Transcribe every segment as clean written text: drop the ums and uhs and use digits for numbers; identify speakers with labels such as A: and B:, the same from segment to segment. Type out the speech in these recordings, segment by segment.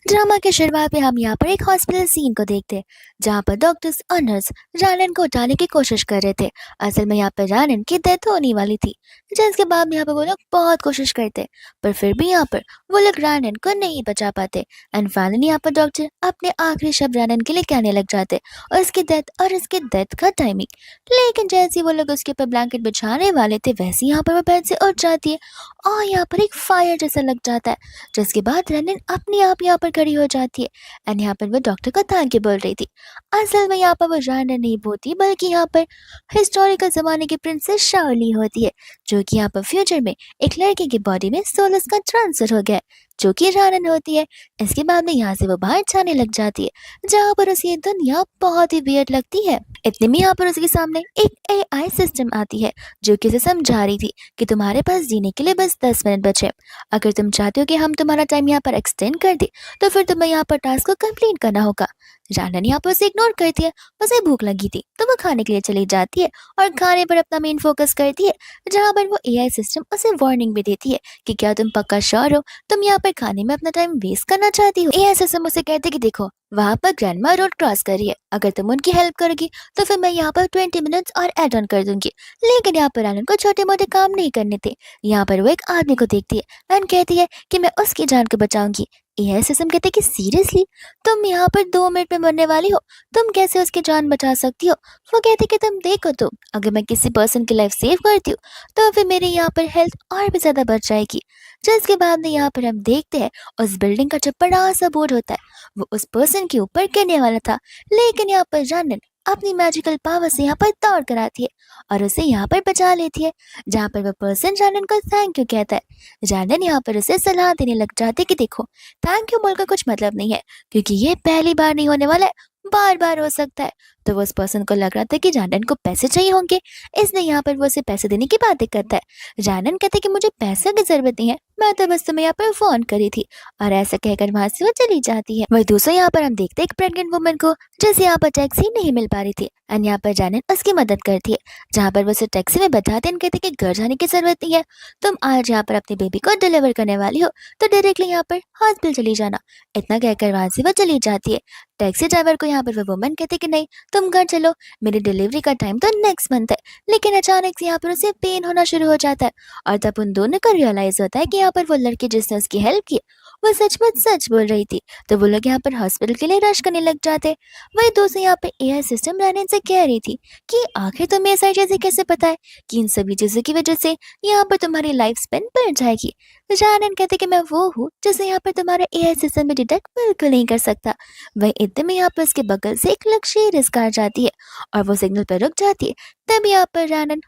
A: Drama की शुरुआत में हम यहाँ पर एक हॉस्पिटल सीन को देखते हैं जहाँ पर डॉक्टर्स और नर्स रानन को उठाने की कोशिश कर रहे थे। असल में यहाँ पर रानन की डेथ होने वाली थी, जिसके बाद यहाँ पर वो लोग बहुत कोशिश करते, पर फिर भी यहाँ पर वो लोग रानन को नहीं बचा पाते। एंड फाइनली यहाँ पर डॉक्टर अपने आखिरी शब्द रानन के लिए कहने लग जाते और उसकी डेथ का टाइमिंग। लेकिन जैसे ही वो लोग उसके ऊपर ब्लैंकेट बिछाने वाले थे, वैसे ही यहाँ पर वो बेड से उठ जाती है और यहाँ पर एक फायर जैसा लग जाता है, जिसके बाद रनन अपने आप यहाँ पर खड़ी हो जाती है। एंड यहाँ पर वो डॉक्टर को थैंक यू बोल रही थी। असल में यहाँ पर वो रनन नहीं बोलती, बल्कि यहाँ पर हिस्टोरिकल जमाने की प्रिंसेस शाओली होती है, जो कि यहाँ पर फ्यूचर में एक लड़के की बॉडी में सोलस का ट्रांसफर हो गया है, जो कि रनन होती है। इसके बाद में यहाँ से वो बाहर जाने लग जाती है, जहाँ पर उसे ये दुनिया बहुत ही वियर्ड लगती है। इतने में यहाँ पर उसके सामने एक एआई सिस्टम आती है, जो कि उसे समझा रही थी कि तुम्हारे पास जीने के लिए बस 10 मिनट बचे। अगर तुम चाहते हो कि हम तुम्हारा टाइम यहाँ पर एक्सटेंड कर दे, तो फिर तुम्हें यहाँ पर टास्क को कंप्लीट करना होगा। रानन यहाँ पर उसे इग्नोर करती है। उसे भूख लगी थी तो वो खाने के लिए चली जाती है और खाने पर अपना मेन फोकस करती है, जहाँ पर वो एआई सिस्टम उसे वार्निंग भी देती है कि क्या तुम पक्का श्योर हो, तुम यहाँ पर खाने में अपना टाइम वेस्ट करना चाहती हो। एआई सिस्टम उसे कहते कि देखो, वहाँ पर ग्रैंडमा रोड क्रॉस कर रही है, अगर तुम उनकी हेल्प करोगी तो फिर मैं यहाँ पर 20 मिनट्स और एड ऑन कर दूंगी। लेकिन यहाँ पर रानन को छोटे मोटे काम नहीं करने थे। यहाँ पर वो एक आदमी को देखती है एंड कहती है कि मैं उसकी जान को बचाऊंगी। एआई सिस्टम कहते कि सीरियसली, तुम यहाँ पर 2 मिनट में मरने वाली हो, तुम कैसे उसकी जान बचा सकती हो। वो कहते कि तुम देखो, तो अगर मैं किसी पर्सन की लाइफ सेव करती हूँ तो फिर मेरी यहाँ पर हेल्थ और भी ज्यादा बढ़ जाएगी। जिसके बाद में यहाँ पर हम देखते हैं उस बिल्डिंग का जो बड़ा सा बोर्ड होता है, वो उस पर्सन के ऊपर गिरने वाला था। लेकिन यहाँ पर जानन अपनी मैजिकल पावर से यहाँ पर दौड़ कर आती है और उसे यहाँ पर बचा लेती है, जहाँ पर वह पर्सन जानन को थैंक यू कहता है। जानन यहाँ पर उसे सलाह देने लग जाते कि देखो, थैंक यू बोलकर कुछ मतलब नहीं है, क्योंकि ये पहली बार नहीं होने वाला है, बार बार हो सकता है। तो वो उस पर्सन को लग रहा था कि जानन को पैसे चाहिए होंगे, इसलिए यहाँ पर वो उसे पैसे देने की बातें करता है। जानन कहते कि मुझे पैसे की जरूरत नहीं है, मैं तो बस तुम्हें यहाँ पर फोन करी थी। और ऐसा कहकर वहां से वो चली जाती है। वही दूसरा यहाँ पर हम देखते हैं एक प्रेग्नेंट वुमन को, जिसे यहाँ पर टैक्सी नहीं मिल पा रही थी, एंड यहाँ पर जानन उसकी मदद करती है, जहाँ पर वो उसे टैक्सी में बैठाते हैं, कहते कि घर जाने की जरूरत नहीं है, तुम आज यहाँ पर अपने बेबी को डिलीवर करने वाली हो तो डायरेक्टली यहाँ पर हॉस्पिटल चली जाना। इतना कहकर वहां से वो चली जाती है। टैक्सी ड्राइवर को यहाँ पर वो वुमन कहती कि नहीं, तुम घर चलो, मेरी डिलीवरी का टाइम तो नेक्स्ट मंथ है। लेकिन अचानक से यहाँ पर उसे पेन होना शुरू हो जाता है और तब उन दोनों को रियलाइज होता है कि यहाँ पर वो लड़की जिसने उसकी हेल्प की, वो सचमुच सच बोल रही थी। तो वो लोग यहाँ पर हॉस्पिटल के लिए रश करने लग जाते। वही दोस्तों यहाँ पर एआई सिस्टम रहने से कह रही थी कि आखिर तुम्हें ये सारी चीजें कैसे पता है कि इन सभी चीजों की वजह से यहाँ पर तुम्हारी लाइफ स्पेन बढ़ जाएगी। तो जानन कहते कि मैं वो हूँ जिसे यहाँ पर तुम्हारा एआई सिस्टम भी डिटेक्ट बिल्कुल नहीं कर सकता। वही इतने में यहाँ पर उसके बगल से एक लग्जरियस कार जाती है और वो सिग्नल पर रुक जाती है। तब यहाँ पर रानन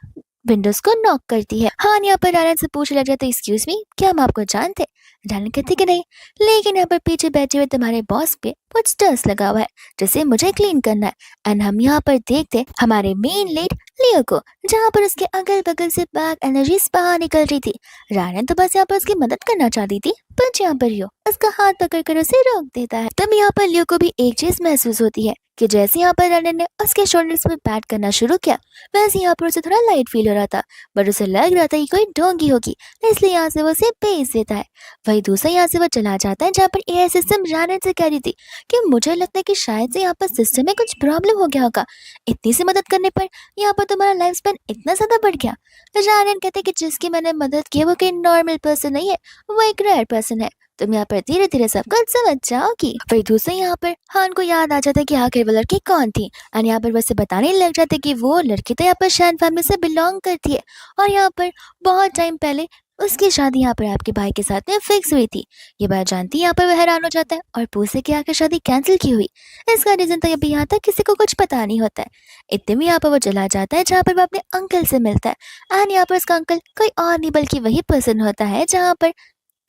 A: विंडोज को नॉक करती है। हाँ, यहाँ पर रानन से पूछने लग जाता है, एक्सक्यूज मी, क्या हम आपको जानते हैं? रानन कहती कि नहीं, लेकिन यहाँ पर पीछे बैठे हुए तुम्हारे बॉस पे कुछ डस्ट लगा हुआ है, जिसे मुझे क्लीन करना है। एंड हम यहाँ पर देखते हैं हमारे मेन लीड लियो को, जहाँ पर उसके अगल बगल से बैड एनर्जीज बाहर निकल रही थी। रानन तो बस यहाँ पर उसकी मदद करना चाहती थी, पर यहाँ पर लियो उसका हाथ पकड़कर उसे रोक देता है। तब यहाँ पर लियो को भी एक चीज महसूस होती है कि जैसे यहाँ पर रानन ने उसके शोल्डर्स पे बैट करना शुरू किया, वैसे यहाँ पर उसे थोड़ा लाइट फील हो रहा था, बट उसे लग रहा था कि कोई डोंगी होगी, इसलिए यहाँ से वो उसे भेज देता है। वही दूसरा यहाँ से वो चला जाता है, जहाँ पर एआई सिस्टम रानन से कह रही थी कि मुझे लगता है कि शायद से यहाँ पर सिस्टम में कुछ प्रॉब्लम हो गया होगा, इतनी सी मदद करने पर यहाँ पर तुम्हारा लाइफ स्पेन इतना ज्यादा बढ़ गया। रानन कहते कि जिसकी मैंने मदद की है वो कोई नॉर्मल पर्सन नहीं है, वो एक रेयर पर्सन है, तुम यहाँ पर धीरे धीरे सब कुछ समझ जाओगी। वही दूसरे यहाँ पर हान को याद आ जाता है कि आखिर वो लड़की कौन थी, और यहाँ पर वैसे बताने लग जाते कि वो लड़की तो यहाँ पर शैन फैमिली से बिलोंग करती है और यहाँ पर बहुत टाइम पहले उसकी शादी यहाँ पर आपके भाई के साथ में फिक्स हुई थी। ये बात जानती यहाँ पर वह हैरान हो जाता है और पूछते कि आखिर शादी कैंसिल की हुई। इसका रीजन तो अभी यहाँ तक किसी को कुछ पता नहीं होता है। इतने में यहाँ पर वो चला जाता है, जहाँ पर वो अपने अंकल से मिलता है, एंड यहाँ पर उसका अंकल कोई और नहीं बल्कि वही पर्सन होता है जहाँ पर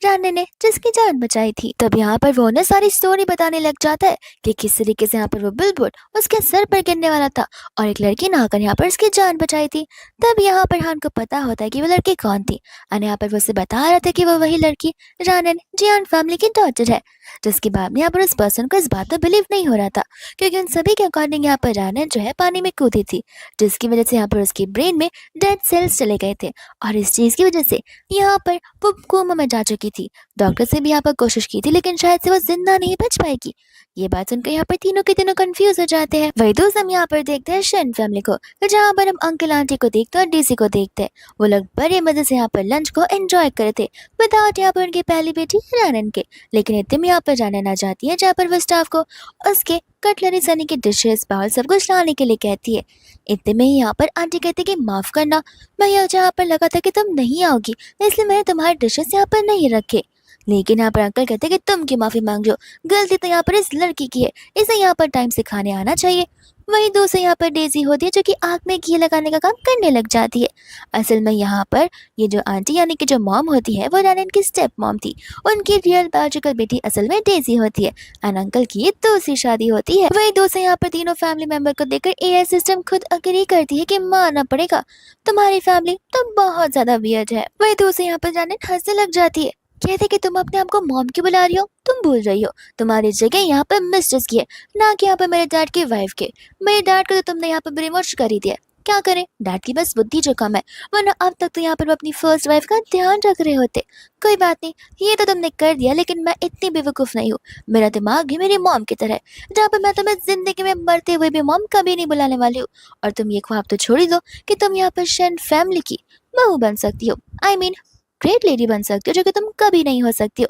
A: रानी ने जिसकी जान बचाई थी। तब यहाँ पर वो उन्हें सारी स्टोरी बताने लग जाता है कि किस तरीके से यहाँ पर वो बिलबोर्ड उसके सर पर गिरने वाला था और एक लड़की ने आकर यहाँ पर उसकी जान बचाई थी। तब यहाँ पर हान को पता होता है कि वो लड़की कौन थी, और यहाँ पर वो उसे बता रहा था कि वो वही लड़की रानन जियान फैमिली की डॉटर है। जिसके बाद में यहाँ पर उस पर्सन को इस बात पर बिलीव नहीं हो रहा था, क्योंकि उन सभी के अकॉर्डिंग यहाँ पर रानन जो है पानी में कूदी थी, जिसकी वजह से यहाँ पर उसके ब्रेन में डेड सेल्स चले गए थे, और इस चीज की वजह से यहाँ पर वो कोमा में जा चुकी थी, डॉक्टर से भी यहाँ पर कोशिश की थी लेकिन शायद से वो जिंदा नहीं बच पाएगी। ये बात सुनकर यहाँ पर तीनों के तीनों कंफ्यूज हो जाते हैं। वही दोस्त हम यहाँ पर देखते हैं शन फैमिली को, तो जहाँ पर हम अंकल आंटी को देखते हैं और डीसी को देखते हैं। वो लोग बड़े मजे से यहाँ पर लंच को एंजॉय करे थे विदाउट यहाँ पर उनकी पहली बेटी रानन के। लेकिन इतने में यहाँ पर रानन आ जाती है जहाँ पर वो स्टाफ को उसके कटलरी सनी के डिशेस बाउल सब कुछ लाने के लिए कहती है। इतने में ही यहाँ पर आंटी कहती है कि माफ करना, मैं यहाँ पर लगा था कि तुम नहीं आओगी इसलिए मैंने तुम्हारे डिशेस यहाँ पर नहीं रखे। लेकिन यहाँ पर अंकल कहते हैं कि तुम क्यों माफी मांग रहे हो, गलती तो यहाँ पर इस लड़की की है, इसे यहाँ पर टाइम से खाने आना चाहिए। वही दूसरे यहाँ पर डेजी होती है जो कि आग में घी लगाने का काम करने लग जाती है। असल में यहाँ पर ये जो आंटी यानी कि जो मॉम होती है वो रानन की स्टेप मॉम थी। उनकी रियल बायोलॉजिकल बेटी असल में डेजी होती है एंड अंकल की ये दूसरी शादी होती है। वही दूसरे यहाँ पर तीनों फैमिली मेंबर को देखकर एआई सिस्टम खुद अग्री करती है कि मानना पड़ेगा, तुम्हारी फैमिली तो बहुत ज्यादा वियर्ड है। वही दूसरे यहाँ पर रानन हंसने लग जाती है, कहते कि तुम अपने आप को मॉम क्यों बुला रही हो, तुम भूल रही हो तुम्हारी जगह यहाँ पर मिस्ट्रेस की है, ना कि यहाँ पर मेरे डैड की वाइफ के। मेरे डैड को तो तुमने यहाँ पर ब्रेमवॉश कर ही दिया, क्या करें, डैड की बस बुद्धि जो कम है, वरना अब तक तो यहाँ पर वो अपनी फर्स्ट वाइफ का ध्यान रख रहे होते। कोई बात नहीं, ये तो तुमने कर दिया, लेकिन मैं इतनी बेवकूफ़ नहीं हूँ, मेरा दिमाग भी मेरी मॉम की तरह है, जहाँ पर मैं तुम्हें जिंदगी में मरते हुए भी मॉम कभी नहीं बुलाने वाली हूँ। और तुम ये ख्वाब तो छोड़ ही दो कि तुम यहाँ पर शन फैमिली की बहू बन सकती हो, आई मीन ग्रेट लेडी बन सकती हो, जो कि तुम कभी नहीं हो सकती हो।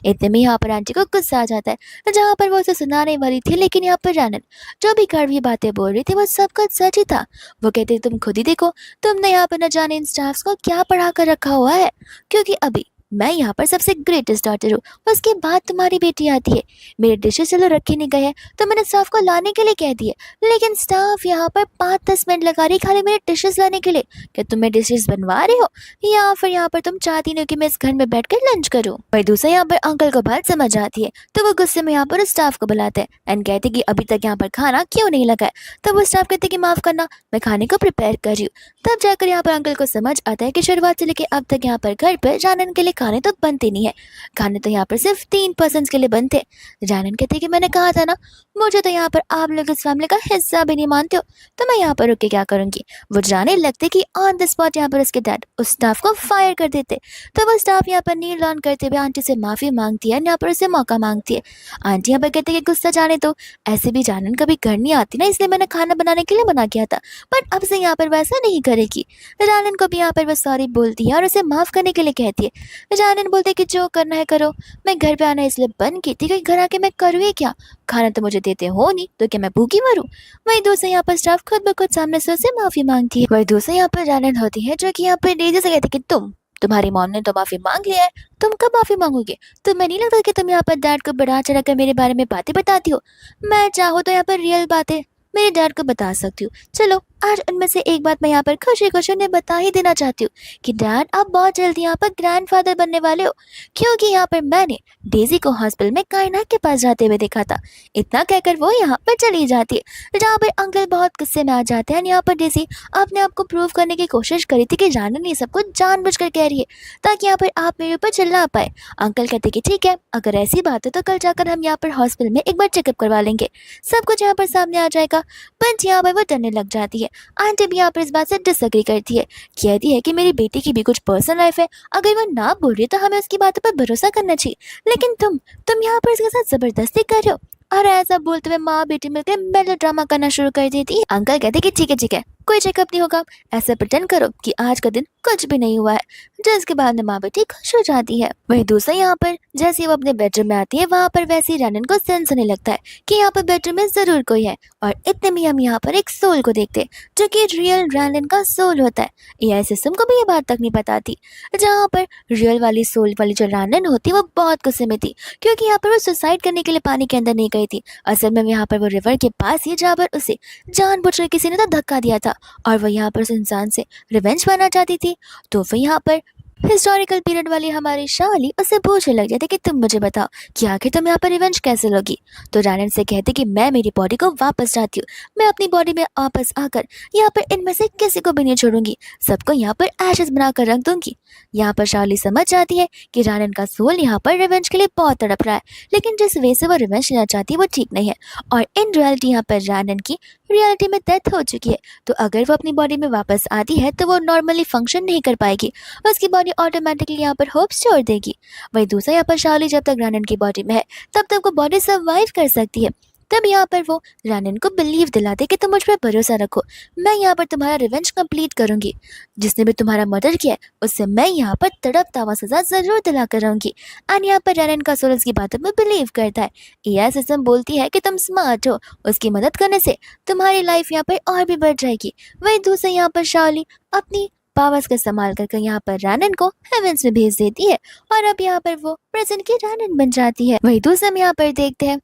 A: इतने में यहाँ पर आंटी को गुस्सा आ जाता है जहाँ पर वो उसे सुनाने वाली थी, लेकिन यहाँ पर रानन जो भी कड़वी बातें बोल रही थी वो सब कुछ सच ही था। वो कहते तुम खुद ही देखो, तुमने यहाँ पर न जाने इन स्टाफ्स को क्या पढ़ा कर रखा हुआ है, क्योंकि अभी मैं यहाँ पर सबसे ग्रेटेस्ट डॉटर हूँ, उसके बाद तुम्हारी बेटी आती है। मेरे डिशेस चलो रखे नहीं गए हैं तो मैंने स्टाफ को लाने के लिए कह दिए, लेकिन स्टाफ यहाँ पर 5-10 मिनट लगा रही खाली मेरे डिशेस लाने के लिए। क्या तुम्हें डिशेस बनवा रहे हो या फिर यहाँ पर तुम चाहती नहीं हो कि मैं इस घर में बैठकर लंच करूँ। भाई दूसरा यहाँ पर अंकल को बात समझ आती है तो वो गुस्से में यहाँ पर स्टाफ को बुलाते हैं एंड कहते कि अभी तक यहाँ पर खाना क्यों नहीं लगा है। तो वो स्टाफ कहते कि माफ करना, मैं खाने को प्रिपेयर कर रही हूँ। तब जाकर यहाँ पर अंकल को समझ आता है कि शुरुआत से लेकर अब तक यहाँ पर घर पर जानन के लिए खाने तो बनते नहीं है, खाने तो यहाँ पर सिर्फ 3 पर्सन के लिए बनते। जानन कहते कि मैंने कहा था ना, मुझे तो यहाँ पर आप लोग इस फैमिली का हिस्सा भी नहीं मानते हो, तो मैं यहाँ पर रुक के क्या करूंगी। वो जाने लगते कि ऑन द स्पॉट यहाँ पर उसके डैड उस स्टाफ को फायर कर देते। तो वो स्टाफ यहाँ पर नील ऑन करते हुए आंटी से माफी मांगती है, यहाँ पर उसे मौका मांगती है। आंटी यहाँ पर कहते कि गुस्सा जाने तो, ऐसे भी जानन कभी घर नहीं आती ना, इसलिए मैंने खाना बनाने के लिए मना किया था, बट अब से यहाँ पर वैसा नहीं करेगी। जानन को भी यहाँ पर वो सॉरी बोलती है और उसे माफ करने के लिए कहती है। जानन बोलते कि जो करना है करो, मैं घर पे आना इसलिए बंद की थी, क्योंकि घर आके मैं करूँ ही क्या, खाना तो मुझे देते हो नहीं, तो क्या मैं भूखी मरूं। वही दूसरे यहाँ पर स्टाफ खुद ब खुद सामने से उसे माफी मांगती है। वही दूसरे यहाँ पर जानन होती है जो कि यहाँ पर डेजी से कहती कि तुम्हारी मॉम ने तो माफी मांग लिया है, तुम कब माफी मांगोगे। तुम्हें नहीं लगता कि तुम यहाँ पर डैड को बढ़ा चढ़ा कर मेरे बारे में बातें बताती हो। मैं चाहूँ तो यहाँ पर रियल बातें मेरे डैड को बता सकती हूँ। चलो आज उनमें से एक बात मैं यहाँ पर खुशी खुशी उन्हें बता ही देना चाहती हूँ कि डैड आप बहुत जल्दी यहाँ पर ग्रैंडफादर बनने वाले हो, क्योंकि यहाँ पर मैंने डेजी को हॉस्पिटल में कायनात के पास जाते हुए देखा था। इतना कहकर वो यहाँ पर चली जाती है, जहाँ पर अंकल बहुत गुस्से में आ जाते हैं। यहाँ पर डेजी अपने आप को प्रूव करने की कोशिश करी थी कि जानन ये सब कुछ जानबूझकर कह रही है ताकि यहाँ पर आप मेरे ऊपर चिल्ला पाए। अंकल कहते कि ठीक है, अगर ऐसी बात है तो कल जाकर हम यहाँ पर हॉस्पिटल में एक बार चेकअप करवा लेंगे, सब कुछ यहाँ पर सामने आ जाएगा। बट यहाँ पर वो डरने लग जाती है। आंटी भी यहाँ पर इस बात से डिसएग्री करती है, कहती है कि मेरी बेटी की भी कुछ पर्सनल लाइफ है, अगर वो ना बोल रही तो हमें उसकी बातों पर भरोसा करना चाहिए, लेकिन तुम यहाँ पर इसके साथ जबरदस्ती कर रहे हो। और ऐसा बोलते हुए माँ बेटी मिलकर मेलो ड्रामा करना शुरू कर देती है। अंकल कहते कि ठीक है, कोई चेकअप नहीं होगा, ऐसा प्रिटेंड करो कि आज का दिन कुछ भी नहीं हुआ है, जिसके बाद में माँ बेटी खुश हो जाती है। वही दूसरा यहाँ पर जैसे ही वो अपने बेडरूम में आती है, वहाँ पर वैसे ही रानन को सेंस होने लगता है कि यहाँ पर बेडरूम में जरूर कोई है। और इतने में हम यहाँ पर एक सोल को देखते हैं जो कि रियल रानन का सोल होता है। एआई सिस्टम को भी ये बात तक नहीं पता थी। जहाँ पर रियल वाली सोल वाली जो रानन होती वो बहुत गुस्से में थी, क्योंकि यहाँ पर वो सुसाइड करने के लिए पानी के अंदर नहीं गई थी। असल में यहाँ पर वो रिवर के पास ही, जहाँ पर उसे जानबूझकर किसी ने तो धक्का दिया था और वो यहाँ पर उस इंसान से रिवेंज पाना चाहती थी। तो वो यहाँ पर हिस्टोरिकल पीरियड वाली हमारी शाली उससे पूछने लग जाते कि तुम मुझे बताओ कि आखिर तुम यहाँ पर रिवेंज कैसे लोगी। तो रानन से कहते कि मैं मेरी बॉडी को वापस चाहती हूँ, मैं अपनी बॉडी में वापस आकर यहाँ पर इनमें से किसी को भी नहीं छोड़ूंगी, सबको यहाँ पर एशेस बनाकर रख दूंगी। यहाँ पर शाली समझ जाती है कि रानन का सोल यहाँ पर रिवेंज के लिए बहुत तड़प रहा है, लेकिन जिस वे से वो रिवेंज लेना चाहती है वो ठीक नहीं है। और इन रियलिटी यहाँ पर रानन की रियलिटी में डेथ हो चुकी है, तो अगर वो अपनी बॉडी में वापस आती है तो वो नॉर्मली फंक्शन नहीं कर पाएगी, उसकी बॉडी बॉडी ऑटोमेटिकली यहाँ पर होप्स छोड़ देगी। वहीं दूसरा यहाँ पर शाओली जब तक रानन की बॉडी में है तब तक वो बॉडी सर्वाइव कर सकती है। तब यहाँ पर वो रानन को बिलीव दिलाते कि तुम मुझ पर भरोसा रखो, मैं यहाँ पर तुम्हारा रिवेंज कंप्लीट करूंगी। जिसने भी तुम्हारा मर्डर किया है उससे मैं यहाँ पर तड़पता हुआ सजा जरूर दिला कर रहूंगी। एंड यहाँ पर रानन का सोल्स की बातों में बिलीव करता है। एआई सिस्टम बोलती है कि तुम स्मार्ट हो, उसकी मदद करने से तुम्हारी लाइफ यहाँ पर और भी बढ़ जाएगी। वही दूसरे यहाँ पर शाओली अपनी पावर्स का इस्तेमाल करके यहाँ पर रानन को हेवेंस में भेज देती है और अब यहाँ पर वो प्रेजेंट की रानन बन जाती है। वही दूसरा हम यहाँ पर देखते हैं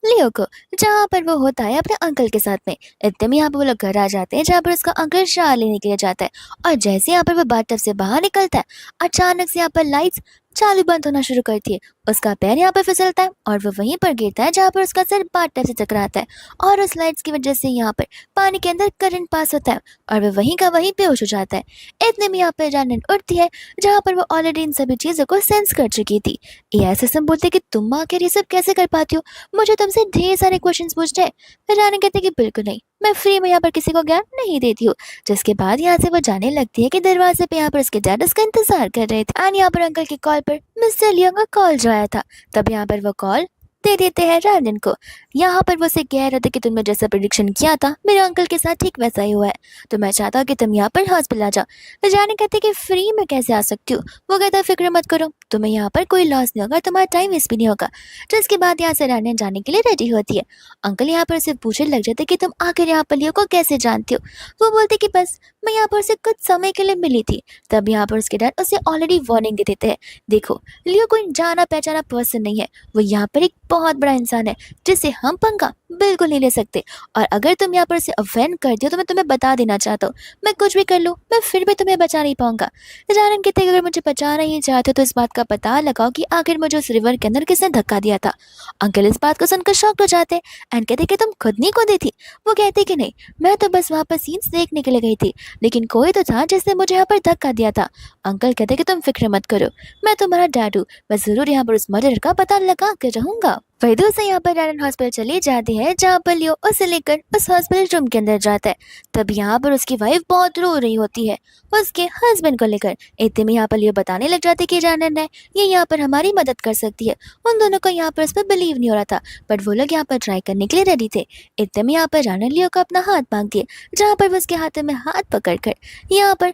A: लियो को, जहाँ पर वो होता है अपने अंकल के साथ में। इतने में यहाँ पर वो लोग घर आ जाते हैं जहाँ पर उसका अंकल शाह लेने के लिए जाता है और जैसे यहाँ पर वो बाथटब से बाहर निकलता है अचानक से यहाँ पर लाइट्स चालू बंद होना शुरू करती है। उसका पैर यहाँ पर फिसलता है और वो वहीं पर गिरता है जहाँ पर उसका सर बाथटब से टकराता है और उस लाइट्स की वजह से यहाँ पर पानी के अंदर करंट पास होता है और वो वहीं का वहीं बेहोश हो जाता है। इतने में यहाँ पर रानन उठती है जहाँ पर वो ऑलरेडी इन सभी चीज़ों को सेंस कर चुकी थी। एआई सिस्टम बोलते कि तुम आखिर ये सब कैसे कर पाती हो, मुझे तुमसे ढेर सारे क्वेश्चंस पूछने हैं। रानन कहते कि बिल्कुल नहीं, मैं फ्री में यहाँ पर किसी को ज्ञान नहीं देती हूँ। जिसके बाद यहाँ से वो जाने लगती है कि दरवाजे पे यहाँ पर उसके डैड उसका इंतजार कर रहे थे एंड यहाँ पर अंकल की कॉल पर मिस्टर लियोंग का कॉल जो आया था। तब यहाँ पर वो कॉल दे देते हैं रानन को। यहाँ पर वो उसे कह रहे थे कि तुमने जैसा प्रिडिक्शन किया था मेरे अंकल के साथ ठीक वैसा ही हुआ है, तो मैं चाहता हूँ कि तुम यहाँ पर हॉस्पिटल आ जाओ। रानन कहते कि फ्री में कैसे आ सकती हो। वो कहता है फिक्र मत करो, तुम्हें यहाँ पर कोई लॉस नहीं होगा, तुम्हारा टाइम वेस्ट भी नहीं होगा। जिसके बाद यहाँ से रानन जाने के लिए रेडी होती है। अंकल यहाँ पर उसे पूछने लग जाते कि तुम आखिर यहाँ पर लियो को कैसे जानती हो। वो बोलते कि बस मैं यहाँ पर उसे कुछ समय के लिए मिली थी। तब यहाँ पर उसके डैड उसे ऑलरेडी वार्निंग दे देते हैं, देखो लियो कोई जाना पहचाना पर्सन नहीं है, वो यहाँ पर एक बहुत बड़ा इंसान है जिससे हम पंगा बिल्कुल नहीं ले सकते और अगर तुम यहाँ पर उसे ऑफेंड कर दियो तो मैं तुम्हें बता देना चाहता हूँ, मैं कुछ भी कर लूँ मैं फिर भी तुम्हें बचा नहीं पाऊंगा। रानन कहते हैं अगर मुझे बचाना ही चाहते हो तो इस बात का पता लगाओ कि आखिर मुझे उस रिवर के अंदर किसने धक्का दिया था। अंकल इस बात को सुनकर शॉक्ड हो जाते हैं एंड कहते कि तुम खुद नहीं को दी थी। वो कहते कि नहीं, मैं तो बस वहाँ पर सीन्स देखने के लिए गई थी, लेकिन कोई तो था जिसने मुझे यहाँ पर धक्का दिया था। अंकल कहते कि तुम फिक्र मत करो, मैं तुम्हारा डैड हूँ, मैं जरूर यहाँ पर उस मर्डर का पता लगा कर रहूंगा। वही दूसरे यहाँ पर रानन हॉस्पिटल चली जाती है जहाँ पर लियो उसे लेकर उस हॉस्पिटल रूम के अंदर जाता है। तब यहाँ पर उसकी वाइफ बहुत रो रही होती है उसके हस्बैंड को लेकर। इतने में यहाँ पर लियो बताने लग जाते कि रानन है ये यहाँ पर हमारी मदद कर सकती है। उन दोनों को यहाँ पर उस पर बिलीव नहीं हो रहा था बट वो लोग यहाँ पर ट्राई करने के लिए रेडी थे। इतने में यहाँ पर रानन लियो को अपना हाथ मांगती है जहाँ पर वो उसके हाथ में हाथ पकड़ कर यहाँ पर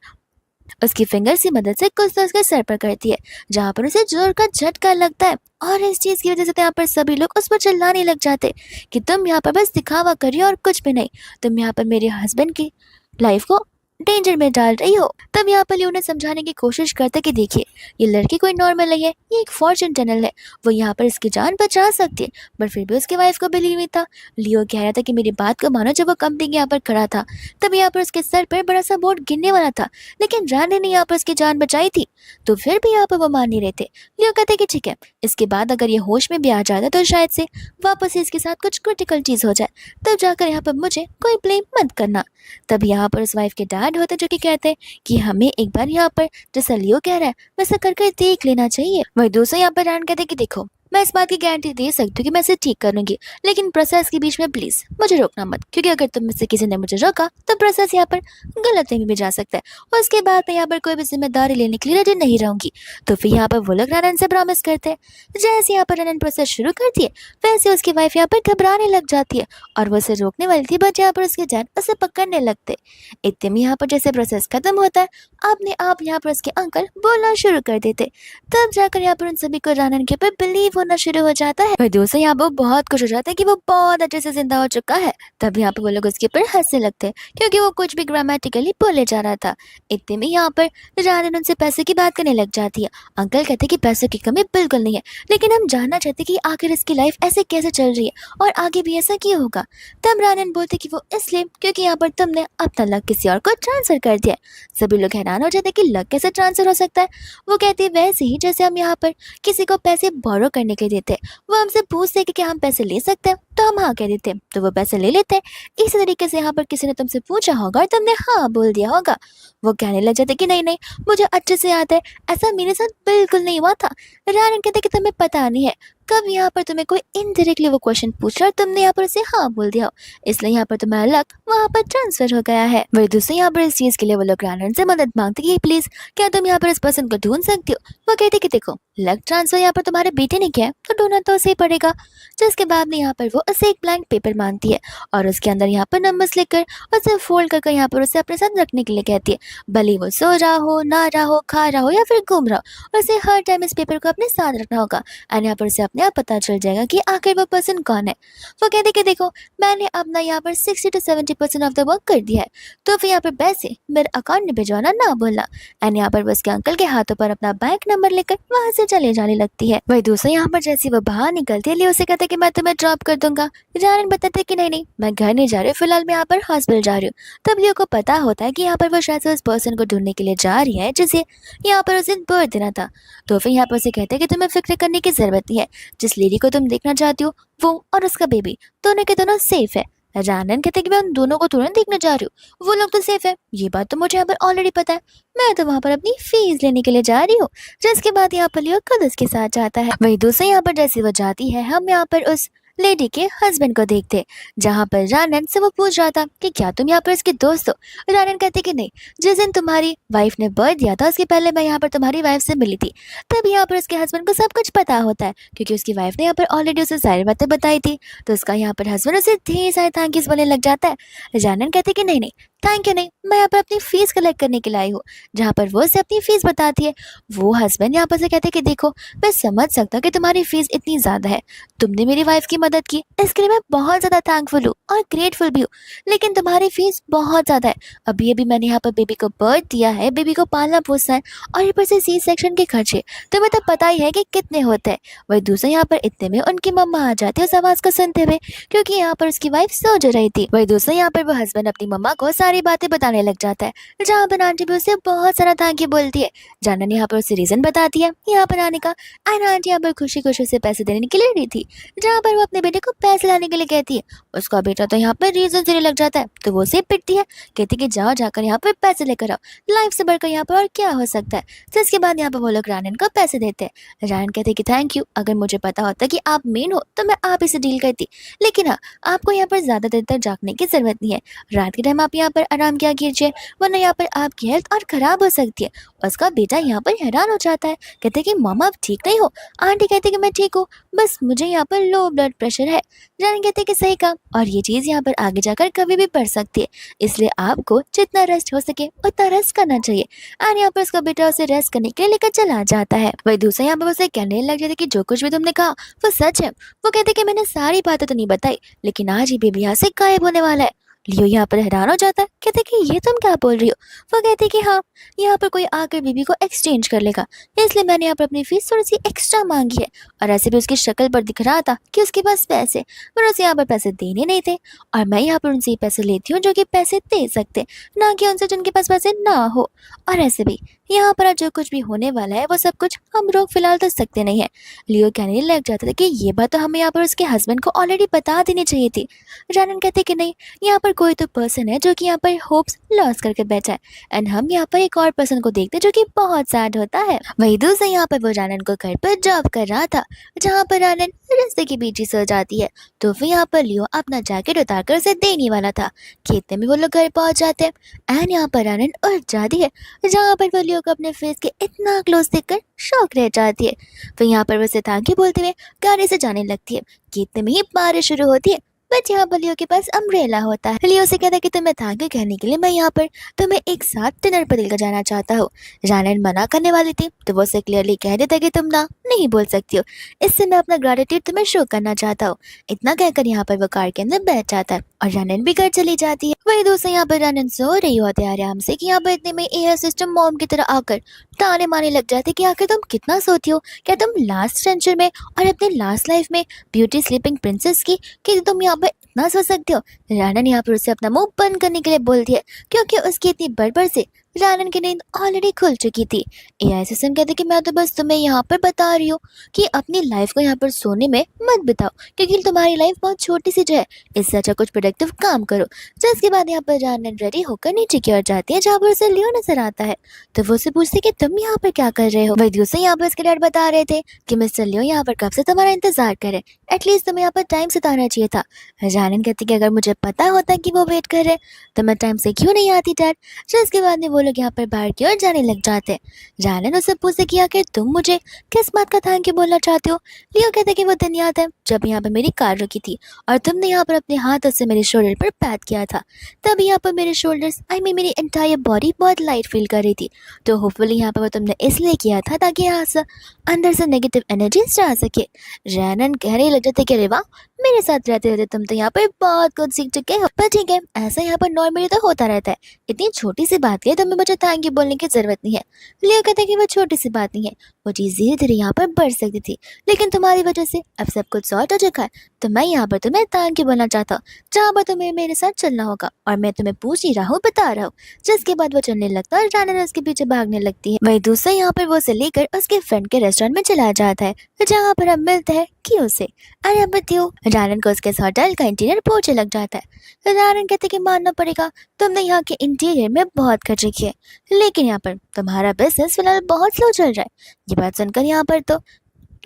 A: उसकी फिंगर की मदद से कुछ तो उसके सर पर करती है जहाँ पर उसे जोर का झटका लगता है और इस चीज की वजह से यहाँ पर सभी लोग उस पर चिल्लाने लग जाते कि तुम यहाँ पर बस दिखावा करिए और कुछ भी नहीं, तुम यहाँ पर मेरे हस्बैंड की लाइफ को डेंजर में डाल रही हो। तब यहाँ पर लियो उन्हें समझाने की कोशिश करता कि देखिए ये लड़की कोई नॉर्मल नहीं है, ये एक फॉर्चून टनल है, वो यहाँ पर इसकी जान बचा सकती है। बट फिर भी उसकी वाइफ को बिलीव नहीं था। लियो कह रहा था कि मेरी बात को मानो, जब वो कंपनी के यहाँ पर खड़ा था तब यहाँ पर उसके सर पर बड़ा सा बोर्ड गिरने वाला था लेकिन रानी ने यहाँ पर उसकी जान बचाई थी, तो फिर भी यहाँ पर वो मान नहीं रहे थे। लियो कहते कि ठीक है, इसके बाद अगर ये होश में भी आ जाता तो शायद से वापस इसके साथ कुछ क्रिटिकल चीज हो जाए, तब जाकर यहाँ पर मुझे कोई ब्लेम मत करना। तब यहाँ पर उस वाइफ के डैड होते जो कि कहते हैं कि हमें एक बार यहाँ पर जैसा लियो कह रहा है वैसा करके देख लेना चाहिए। वही दूसरा यहाँ पर रान कहते कि देखो मैं इस बात की गारंटी दे सकती हूँ कि मैं इसे ठीक करूंगी, लेकिन प्रोसेस के बीच में प्लीज मुझे रोकना मत, क्योंकि अगर तुम में से किसी ने मुझे रोका तो प्रोसेस यहाँ पर गलत में भी जा सकता है और उसके बाद मैं यहाँ पर कोई भी जिम्मेदारी लेने के लिए रेडी नहीं रहूंगी। तो फिर यहाँ पर वो लोग रानन से प्रॉमिस करते हैं। जैसे यहाँ पर रानन प्रोसेस शुरू करती है वैसे उसकी वाइफ यहाँ पर घबराने लग जाती है और वो उसे रोकने वाली थी बट यहाँ पर उसके डैड उसे पकड़ने लगते। इतने में यहाँ पर जैसे प्रोसेस खत्म होता है अपने आप यहाँ पर उसके अंकल बोलना शुरू कर देते। तब जाकर यहाँ पर उन सभी को रानन के ऊपर बिलीव होना शुरू हो जाता है। दूसरे यहाँ पर बहुत खुश हो जाता है कि वो बहुत अच्छे से जिंदा हो चुका है। तब यहाँ पर वो लोग उसके ऊपर हंसने लगते हैं क्योंकि वो कुछ भी ग्रामेटिकली बोले जा रहा था। इतने में यहाँ पर रानन उनसे पैसे की बात करने लग जाती है। अंकल कहते कि पैसों की कमी बिल्कुल नहीं है, लेकिन हम जानना चाहते कि आखिर इसकी लाइफ ऐसे कैसे चल रही है और आगे भी ऐसा क्यों होगा। तब रानन बोलते कि वो इसलिए क्योंकि यहाँ पर तुमने अपना लक किसी और को ट्रांसफर कर दिया। सभी लोग हैरान हो जाते कि लक कैसे ट्रांसफर हो सकता है। वो कहती है वैसे ही जैसे हम यहाँ पर किसी को पैसे बोरो करने के देते हैं, वो हमसे पूछते हैं कि क्या हम पैसे ले सकते हैं तो हम हाँ कह देते हैं तो वो पैसे ले लेते हैं। इसी तरीके से यहाँ पर किसी ने तुमसे पूछा होगा और तुमने हाँ बोल दिया होगा, वो कहने लग जाते कि नहीं नहीं मुझे अच्छे से याद है, ऐसा मेरे साथ बिल्कुल नहीं हुआ था। रानन कहते कि तुम्हें पता नहीं है, कब यहाँ पर तुम्हें कोई इनडायरेक्टली वो क्वेश्चन पूछ रहा है और तुमने यहाँ पर उसे हाँ बोल दिया हो, इसलिए यहाँ पर तुम्हारा लक वहाँ पर ट्रांसफर हो गया है। वही दूसरे यहाँ पर इस चीज के लिए वो लोग रानन से मदद मांगते कि प्लीज क्या तुम यहाँ पर इस पर्सन को ढूंढ सकती हो। वो कहते कि देखो लक ट्रांसफर यहाँ पर तुम्हारे बेटे ने किया है तो ढूंढना तो उसे ही पड़ेगा। जिसके बाद में यहाँ पर वो उसे एक ब्लैंक पेपर मांगती है और उसके अंदर यहाँ पर नंबर्स लिखकर उसे फोल्ड कर यहाँ पर उसे अपने साथ रखने के लिए कहती है। भले वो सो रहा हो, ना रहा हो, खा रहा हो या फिर घूम रहा हो, उसे हर टाइम इस पेपर को अपने साथ रखना होगा एंड यहाँ पर उसे अपने आप पता चल जाएगा कि आखिर वो पर्सन कौन है। वो कहते कि देखो मैंने अपना यहाँ पर 60 to 70% ऑफ द वर्क कर दिया है, तो फिर यहाँ पर पैसे मेरे अकाउंट में भिजवाना ना बोलना। एंड यहाँ पर वो उसके अंकल के हाथों पर अपना बैंक नंबर लेकर वहां से चले जाने लगती है। वही दूसरा यहाँ पर जैसे वो बाहर निकलती है, लियो उसे कहता है कि मैं तुम्हें ड्रॉप कर दूंगा। जानन बताते है कि नहीं नहीं मैं घर नहीं जा रही हूँ, फिलहाल मैं यहाँ पर हॉस्पिटल जा रही हूँ। तब लियो को पता होता है कि यहाँ पर वो शायद से उस पर्सन को ढूंढने के लिए जा रही है जिसे यहाँ पर उस दिन बर्थ देना था। तो फिर यहाँ पर उसे कहते हैं कि तुम्हें फिक्र करने की जरूरत नहीं है, जिस लेडी को तुम देखना चाहती हो वो और उसका बेबी दोनों के दोनों सेफ है। रानन कहते हैं कि मैं उन दोनों को तुरंत देखने जा रही हूँ, वो लोग तो सेफ है, ये बात तो मुझे यहाँ पर ऑलरेडी पता है, मैं तो वहाँ पर अपनी फीस लेने के लिए जा रही हूँ। जिसके बाद यहाँ पर लियो खुद उसके साथ जाता है। वही दूसरे यहाँ पर जैसे वो जाती है, हम यहाँ पर उस लेडी के हस्बैंड को देखते, जहाँ पर रानन से वो पूछ रहा था कि क्या तुम यहाँ पर इसके दोस्त हो। रानन कहते कि नहीं, जिस दिन तुम्हारी वाइफ ने बर्थ दिया था उसके पहले मैं यहाँ पर तुम्हारी वाइफ से मिली थी। तब यहाँ पर उसके हस्बैंड को सब कुछ पता होता है क्योंकि उसकी वाइफ ने यहाँ पर ऑलरेडी उसे सारी बातें बताई थी। तो उसका यहाँ पर हस्बैंड उसे ढेर सारे थैंक यूज बोलने लग जाता है। रानन कहते कि नहीं नहीं थैंक यू नहीं, मैं यहाँ पर अपनी फीस कलेक्ट करने के लिए आई हूँ। जहाँ पर वो उसे अपनी फीस बताती है, वो हस्बैंड यहाँ पर से कहते कि देखो मैं समझ सकता हूँ कि तुम्हारी फीस इतनी ज़्यादा है, तुमने मेरी वाइफ की मदद की इसके लिए मैं बहुत ज़्यादा थैंकफुल हूँ और ग्रेटफुल भी हूँ, लेकिन तुम्हारी फीस बहुत ज़्यादा है। अभी अभी मैंने यहाँ पर बेबी को बर्थ दिया है, बेबी को पालना पोसना है और ऊपर से सी सेक्शन के खर्चे तुम्हें तो पता ही है कि कितने होते हैं। वही दूसरे यहाँ पर इतने में उनकी मम्मा आ जाती है उस आवाज़ को सुनते हुए, क्योंकि यहाँ पर उसकी वाइफ सो जो रही थी। वही दूसरे यहाँ पर वो हस्बैंड अपनी मम्मा को सारी बातें बताने लग जाता है, जहाँ पर आंटी भी उसे बहुत सारा थैंक यू बोलती है। जानन यहाँ पर उसे रीजन बताती है यहाँ पर आने का, एंड आंटी यहाँ पर खुशी खुशी से पैसे देने के लिए रेडी थी। जहाँ पर वो अपने बेटे को पैसे लाने के लिए कहती है, उसका बेटा तो यहाँ पर रीजन देने लग जाता है, तो वो उसे पिटती है, कहती कि जाओ जाकर यहाँ पर पैसे लेकर आओ, लाइफ से बढ़कर यहाँ पर और क्या हो सकता है। जिसके बाद यहाँ पर वो लोग रानन को पैसे देते हैं। रानन कहते हैं कि थैंक यू, अगर मुझे पता होता कि आप मेन हो तो मैं आप ही से डील करती, लेकिन हाँ आपको यहाँ पर ज़्यादा देर तक जागने की ज़रूरत नहीं है, रात के टाइम आप यहाँ पर आराम किया कीजिए वरना यहाँ पर आपकी हेल्थ और ख़राब हो सकती है। उसका बेटा यहाँ पर हैरान हो जाता है, कहते हैं कि मामा आप ठीक नहीं हो। आंटी कहती है कि मैं ठीक हूँ, बस मुझे यहाँ पर लो ब्लड प्रेशर है। रानी कहते हैं कि सही कहा, और ये चीज़ यहाँ पर आगे जाकर कभी भी बढ़ सकती है, इसलिए आपको जितना रेस्ट हो सके उतना रेस्ट करना चाहिए। और यहाँ पर उसका बेटा उसे रेस्ट करने के लिए लेकर चला जाता है। वही दूसरा यहाँ पर उसे कहने लग जाती है कि जो कुछ भी तुमने कहा वो सच है। वो कहते कि मैंने सारी बातें तो नहीं बताई, लेकिन आज ही बेबी यहाँ से गायब होने वाला है। लियो यहाँ पर हैरान हो जाता है, कहते कि ये तुम क्या बोल रही हो। वो कहती कि हाँ यहाँ पर कोई आकर बेबी को एक्सचेंज कर लेगा, इसलिए मैंने यहाँ पर अपनी फीस थोड़ी सी एक्स्ट्रा मांगी है। और ऐसे भी उसकी शक्ल पर दिख रहा था कि उसके पास पैसे, पर उसे यहाँ पर पैसे देने नहीं थे, और मैं यहाँ पर उनसे पैसे लेती हूँ जो कि पैसे दे सकते, ना कि उनसे जिनके पास पैसे ना हो। और ऐसे भी यहाँ पर जो कुछ भी होने वाला है वो सब कुछ हम रोक फिलहाल तो सकते नहीं है। लियो कहने लग जाता था कि ये बात तो हमें यहाँ पर उसके हस्बैंड को ऑलरेडी बता देनी चाहिए थी। जानन कहते कि नहीं, यहाँ पर कोई तो पर्सन है जो कि यहाँ पर होप्स लॉस करके बैठा है, एंड हम यहाँ पर एक और पर्सन को देखते हैं जो कि बहुत सैड होता है। वही दूसरा यहाँ पर वो रानन को घर पर जॉब कर रहा था, जहाँ पर रानन रास्ते के बीच ही सो जाती है। तो फिर यहाँ पर लियो अपना जैकेट उतार कर उसे देने वाला था, खेतने में वो लोग घर पहुंच जाते हैं एंड यहाँ पर रानन उठ जाती है, जहाँ पर वो लियो को अपने फेस के इतना क्लोज देखकर शौक रह जाती है। फिर यहाँ पर वो उसे थैंक यू बोलते हुए गाड़ी से जाने लगती है। खेतने में ही बारिश शुरू होती है, बट यहाँ पर लियो के पास अम्ब्रेला होता है। लियो से कहता है कि तुम्हें थैंक यू कहने के लिए मैं यहाँ पर तुम्हें एक साथ डिनर पर लेकर जाना चाहता हूँ। जानन मना करने वाली थी, तो वो उसे क्लियरली कह देता है कि तुम ना नहीं बोल सकती हो, इससे मैं अपना ग्रेटिट्यूड तुम्हें शो करना चाहता हूँ। इतना कहकर यहाँ पर वो कार के अंदर बैठ जाता है और जानन भी घर चली जाती है। वही दूसरे यहाँ पर जानन सो रही होती है आराम से कि यहाँ पर इतने में एयर सिस्टम मॉम की तरह आकर ताने मारने लग जाते कि आखिर तुम कितना सोती हो, क्या तुम लास्ट सेंचुरी में और अपने लास्ट लाइफ में ब्यूटी स्लीपिंग प्रिंसेस की कि तुम यहाँ पर इतना सो सकते हो। रानन यहाँ पर उसे अपना मुंह बंद करने के लिए बोलती है, क्योंकि उसकी इतनी बड़बड़ से रानन की नींद ऑलरेडी खुल चुकी थी। एआई सिस्टम कहते कि मैं तो बस तुम्हें यहाँ पर बता रही हूँ कि अपनी लाइफ को यहाँ पर सोने में मत बिताओ, क्योंकि तुम्हारी लाइफ बहुत छोटी सी जो है। इससे अच्छा कुछ प्रोडक्टिव काम करो। जिसके बाद यहाँ पर रानन रेडी होकर नीचे की ओर जाती है, जहाँ पर उसे लियो नजर आता है। तो वो उसे पूछती कि तुम यहाँ पर क्या कर रहे हो। वही दूसरे यहाँ पर उसके डैड बता रहे थे कि मिस्टर लियो यहाँ पर कब से तुम्हारा इंतजार करे, एटलीस्ट तुम्हें यहाँ पर टाइम से तो आना चाहिए था। रानन कहती कि अगर मुझे पता होता कि वो वेट कर रहे तो मैं टाइम से क्यों नहीं आती डैड। जिसके बाद में वो लोग यहाँ पर बाहर की ओर जाने लग जाते। रानन उससे पूछते कि आखिर तुम मुझे किस बात का थैंक यू बोलना चाहते हो। लियो कहते कि वो दिन याद है जब यहाँ पर मेरी कार रुकी थी और तुमने यहाँ पर अपने हाथों से मेरे शोल्डर पर पैट किया था। तब यहाँ पर मेरे शोल्डर्स मेरी एंटायर बॉडी बहुत लाइट फील कर रही थी। तो होपफुली यहाँ पर वो तुमने इसलिए किया था ताकि यहाँ से अंदर से नेगेटिव एनर्जी जा सके। रानन कहने लग जाते कि अरे वाह, मेरे साथ रहते रहते तुम तो यहाँ पर बहुत कुछ सीख चुके हो। पर ठीक है, ऐसा यहाँ पर नॉर्मली तो होता रहता है। इतनी छोटी सी बात है, तुम्हें मुझे थैंक यू बोलने की जरूरत नहीं है। लियो कहता है कि वो छोटी सी बात नहीं है, वो चीज़ धीरे धीरे यहाँ पर बढ़ सकती थी, लेकिन तुम्हारी वजह से अब सब कुछ सॉर्ट हो चुका है। तो मैं यहाँ पर तुम्हें थैंक यू बोलना चाहता हूँ, जहाँ पर तुम्हें मेरे साथ चलना होगा और मैं तुम्हें पूछ ही रहा हूँ, बता रहा हूँ। जिसके बाद वो चलने लगता है और रानन उसके पीछे भागने लगती है। वही दूसरा यहाँ पर वो उसे लेकर उसके फ्रेंड के रेस्टोरेंट में चला जाता है, जहाँ पर हम मिलते हैं क्यों से। अरे बतियो, रानन को उसके होटल का इंटीरियर पोछे लग जाता है। रानन कहते कि मानना पड़ेगा तुमने यहाँ के इंटीरियर में बहुत खर्चे किए, लेकिन यहाँ पर तुम्हारा बिजनेस फिलहाल बहुत स्लो चल रहा है। ये बात सुनकर यहाँ पर तो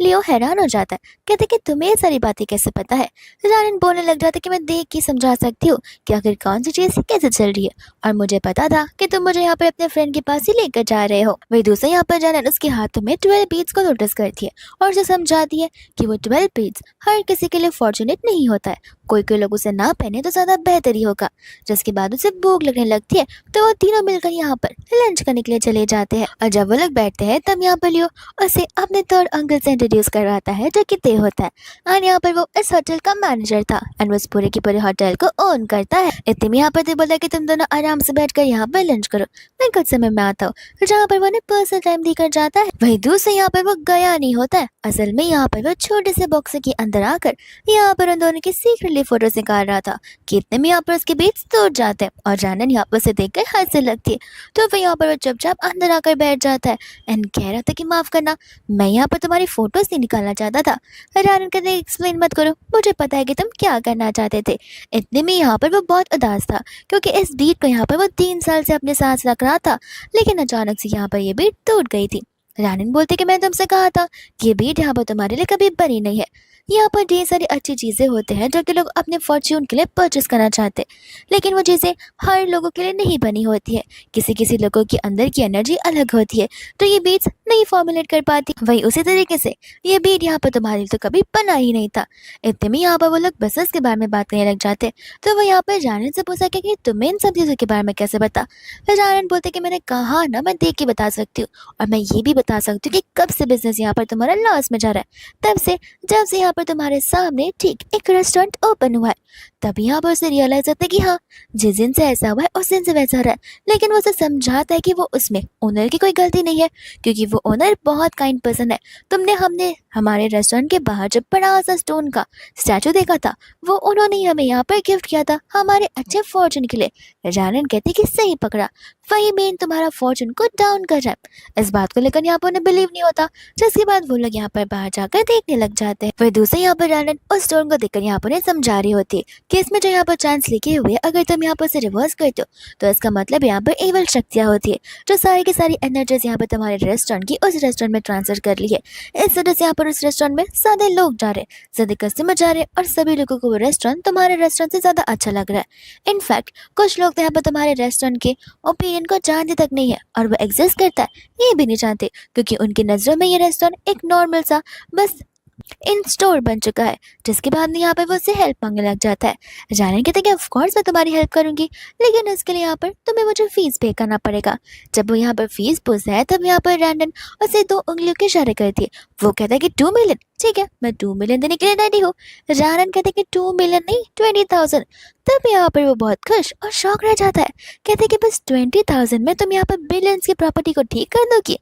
A: लियो हैरान हो जाता है, कहते कि तुम्हें ये सारी बातें कैसे पता है। रानन बोलने लग जाता है कि मैं देख के समझा सकती हूँ कि आखिर कौन सी चीज़ कैसे चल रही है, और मुझे पता था कि तुम मुझे यहाँ पर अपने फ्रेंड के पास ही लेकर जा रहे हो। वही दूसरे यहाँ पर रानन उसके हाथों में 12 बीड्स को नोटिस करती है और उसे समझाती है कि वो 12 बीड्स हर किसी के लिए फॉर्चुनेट नहीं होता है, कोई कोई लोग उसे ना पहने तो ज़्यादा बेहतर ही होगा। जिसके बाद उसे भूख लगने लगती है, तो वो तीनों मिलकर यहाँ पर लंच करने के लिए चले जाते हैं। और जब वो लोग बैठते हैं तब यहाँ पर लियो उसे अपने थर्ड अंकल से इंट्रोड्यूस करवाता है, जो कि ते होता है। और यहाँ पर वो इस होटल का मैनेजर था एंड वो इस पूरे के पूरे होटल को ओन करता है। इतने में यहाँ पर ते बोलता है कि तुम दोनों आराम से बैठकर यहाँ पर लंच करो, मैं कुछ समय में आता हूँ। जहाँ पर वो उन्हें पर्सनल टाइम देकर जाता है। वही दूसरे यहाँ पर वो गया नहीं होता है, असल में यहाँ पर वो छोटे से बॉक्स के अंदर आकर यहाँ पर उन दोनों की सीक्रेटली फोटोज निकाल रहा था। कि इतने में यहाँ पर उसके बीच टूट जाते हैं और रानन यहाँ पर से देखकर हंसने लगती है। तो फिर यहाँ पर वो चुपचाप अंदर आकर बैठ जाता है एंड कह रहा था कि माफ करना, मैं यहाँ पर तुम्हारी फोटोज नहीं निकालना चाहता था। रानन कहते एक्सप्लेन मत करो, मुझे पता है कि तुम क्या करना चाहते थे। इतने में यहाँ पर वो बहुत उदास था, क्योंकि इस बीट को यहाँ पर वो 3 साल से अपने साथ रख रहा था, लेकिन अचानक से यहाँ पर ये बीट टूट गई थी। रानन बोलते कि मैं तुमसे कहा था कि ये बीट यहाँ पर तुम्हारे लिए कभी बनी नहीं है। यहाँ पर ढेर सारी अच्छी चीज़ें होते हैं जो कि लोग अपने फॉर्च्यून के लिए परचेस करना चाहते हैं, लेकिन वो चीज़ें हर लोगों के लिए नहीं बनी होती है। किसी किसी लोगों के अंदर की एनर्जी अलग होती है, तो ये बीट्स नहीं फॉर्मुलेट कर पाती। वही उसी तरीके से ये बीट यहाँ पर तुम्हारे लिए तो कभी बना ही नहीं था। इतने में यहाँ पर वो लोग बिजनेस के बारे में बात करने लग जाते, तो वो यहाँ पर रानन से पूछा कि तुम्हें इन सब चीज़ों के बारे में कैसे पता। रानन बोलते कि मैंने कहा ना, मैं देख के बता सकती हूँ, और मैं ये भी बता सकती हूँ कि कब से बिजनेस यहाँ पर तुम्हारा लॉस में जा रहा है। तब से जब से यहाँ पर तुम्हारे सामने ठीक एक रेस्टोरेंट ओपन हुआ है, तभी यहाँ पर उसे रियलाइज होता है कि हाँ, जिस दिन से ऐसा हुआ है उस दिन से वैसा रहा है। लेकिन वो उसे समझाता है कि वो उसमें ओनर की कोई गलती नहीं है, क्योंकि वो ओनर बहुत काइंड पर्सन है। हमने हमारे रेस्टोरेंट के बाहर जब बड़ा सा स्टोन का स्टैचू देखा था, वो उन्होंने हमें यहाँ पर गिफ्ट किया था हमारे अच्छे फॉर्चून के लिए। जानन कहते कि सही पकड़ा, वही मेन तुम्हारा फॉर्चून को डाउन कर रहा है। इस बात को लेकर यहाँ पर उन्हें बिलीव नहीं होता, जिसके बाद वो लोग यहाँ पर बाहर जाकर देखने लग जाते हैं। वह दूसरे यहाँ पर जानन उस स्टोन को देखकर यहाँ पर उन्हें समझा रही होती है कि इसमें जो यहाँ पर चांस लिखे हुए अगर तुम यहाँ पर से रिवर्स करते हो तो इसका मतलब यहाँ पर एवल शक्तियाँ होती है, जो सारी की सारी एनर्जीज यहाँ पर तुम्हारे रेस्टोरेंट की उस रेस्टोरेंट में ट्रांसफर कर ली है। इस वजह से यहाँ पर उस रेस्टोरेंट में ज्यादा लोग जा रहे हैं, ज्यादा कस्टमर जा रहे हैं, और सभी लोगों को वो रेस्टोरेंट तुम्हारे रेस्टोरेंट से ज्यादा अच्छा लग रहा है। इनफैक्ट कुछ लोग तो यहाँ पर तुम्हारे रेस्टोरेंट के ओपिनियन को जानते तक नहीं है, और वो एग्जिस्ट करता है ये भी नहीं जानते, क्योंकि उनकी नज़रों में ये रेस्टोरेंट एक नॉर्मल सा बस इन स्टोर बन चुका है। जिसके बाद में यहाँ पर वो उससे हेल्प मांगने लग जाता है। जानन कहते कि ऑफ कोर्स मैं तुम्हारी हेल्प करूंगी, लेकिन इसके लिए यहाँ पर तुम्हें मुझे फीस पे करना पड़ेगा। जब वो यहाँ पर फीस पूछता है तब यहाँ पर रैंडन उसे 2 उंगलियों के इशारे करती है। वो कहता है कि 2 मिलियन, ठीक है मैं 2 मिलियन देने के लिए रेडी हूँ। जानन कहते कि 2 मिलियन नहीं 20,000। तब यहाँ पर वो बहुत खुश और शौक रह जाता है, कहते कि बस 20,000 में तुम यहाँ पर बिलियंस की प्रॉपर्टी को ठीक कर दोगी।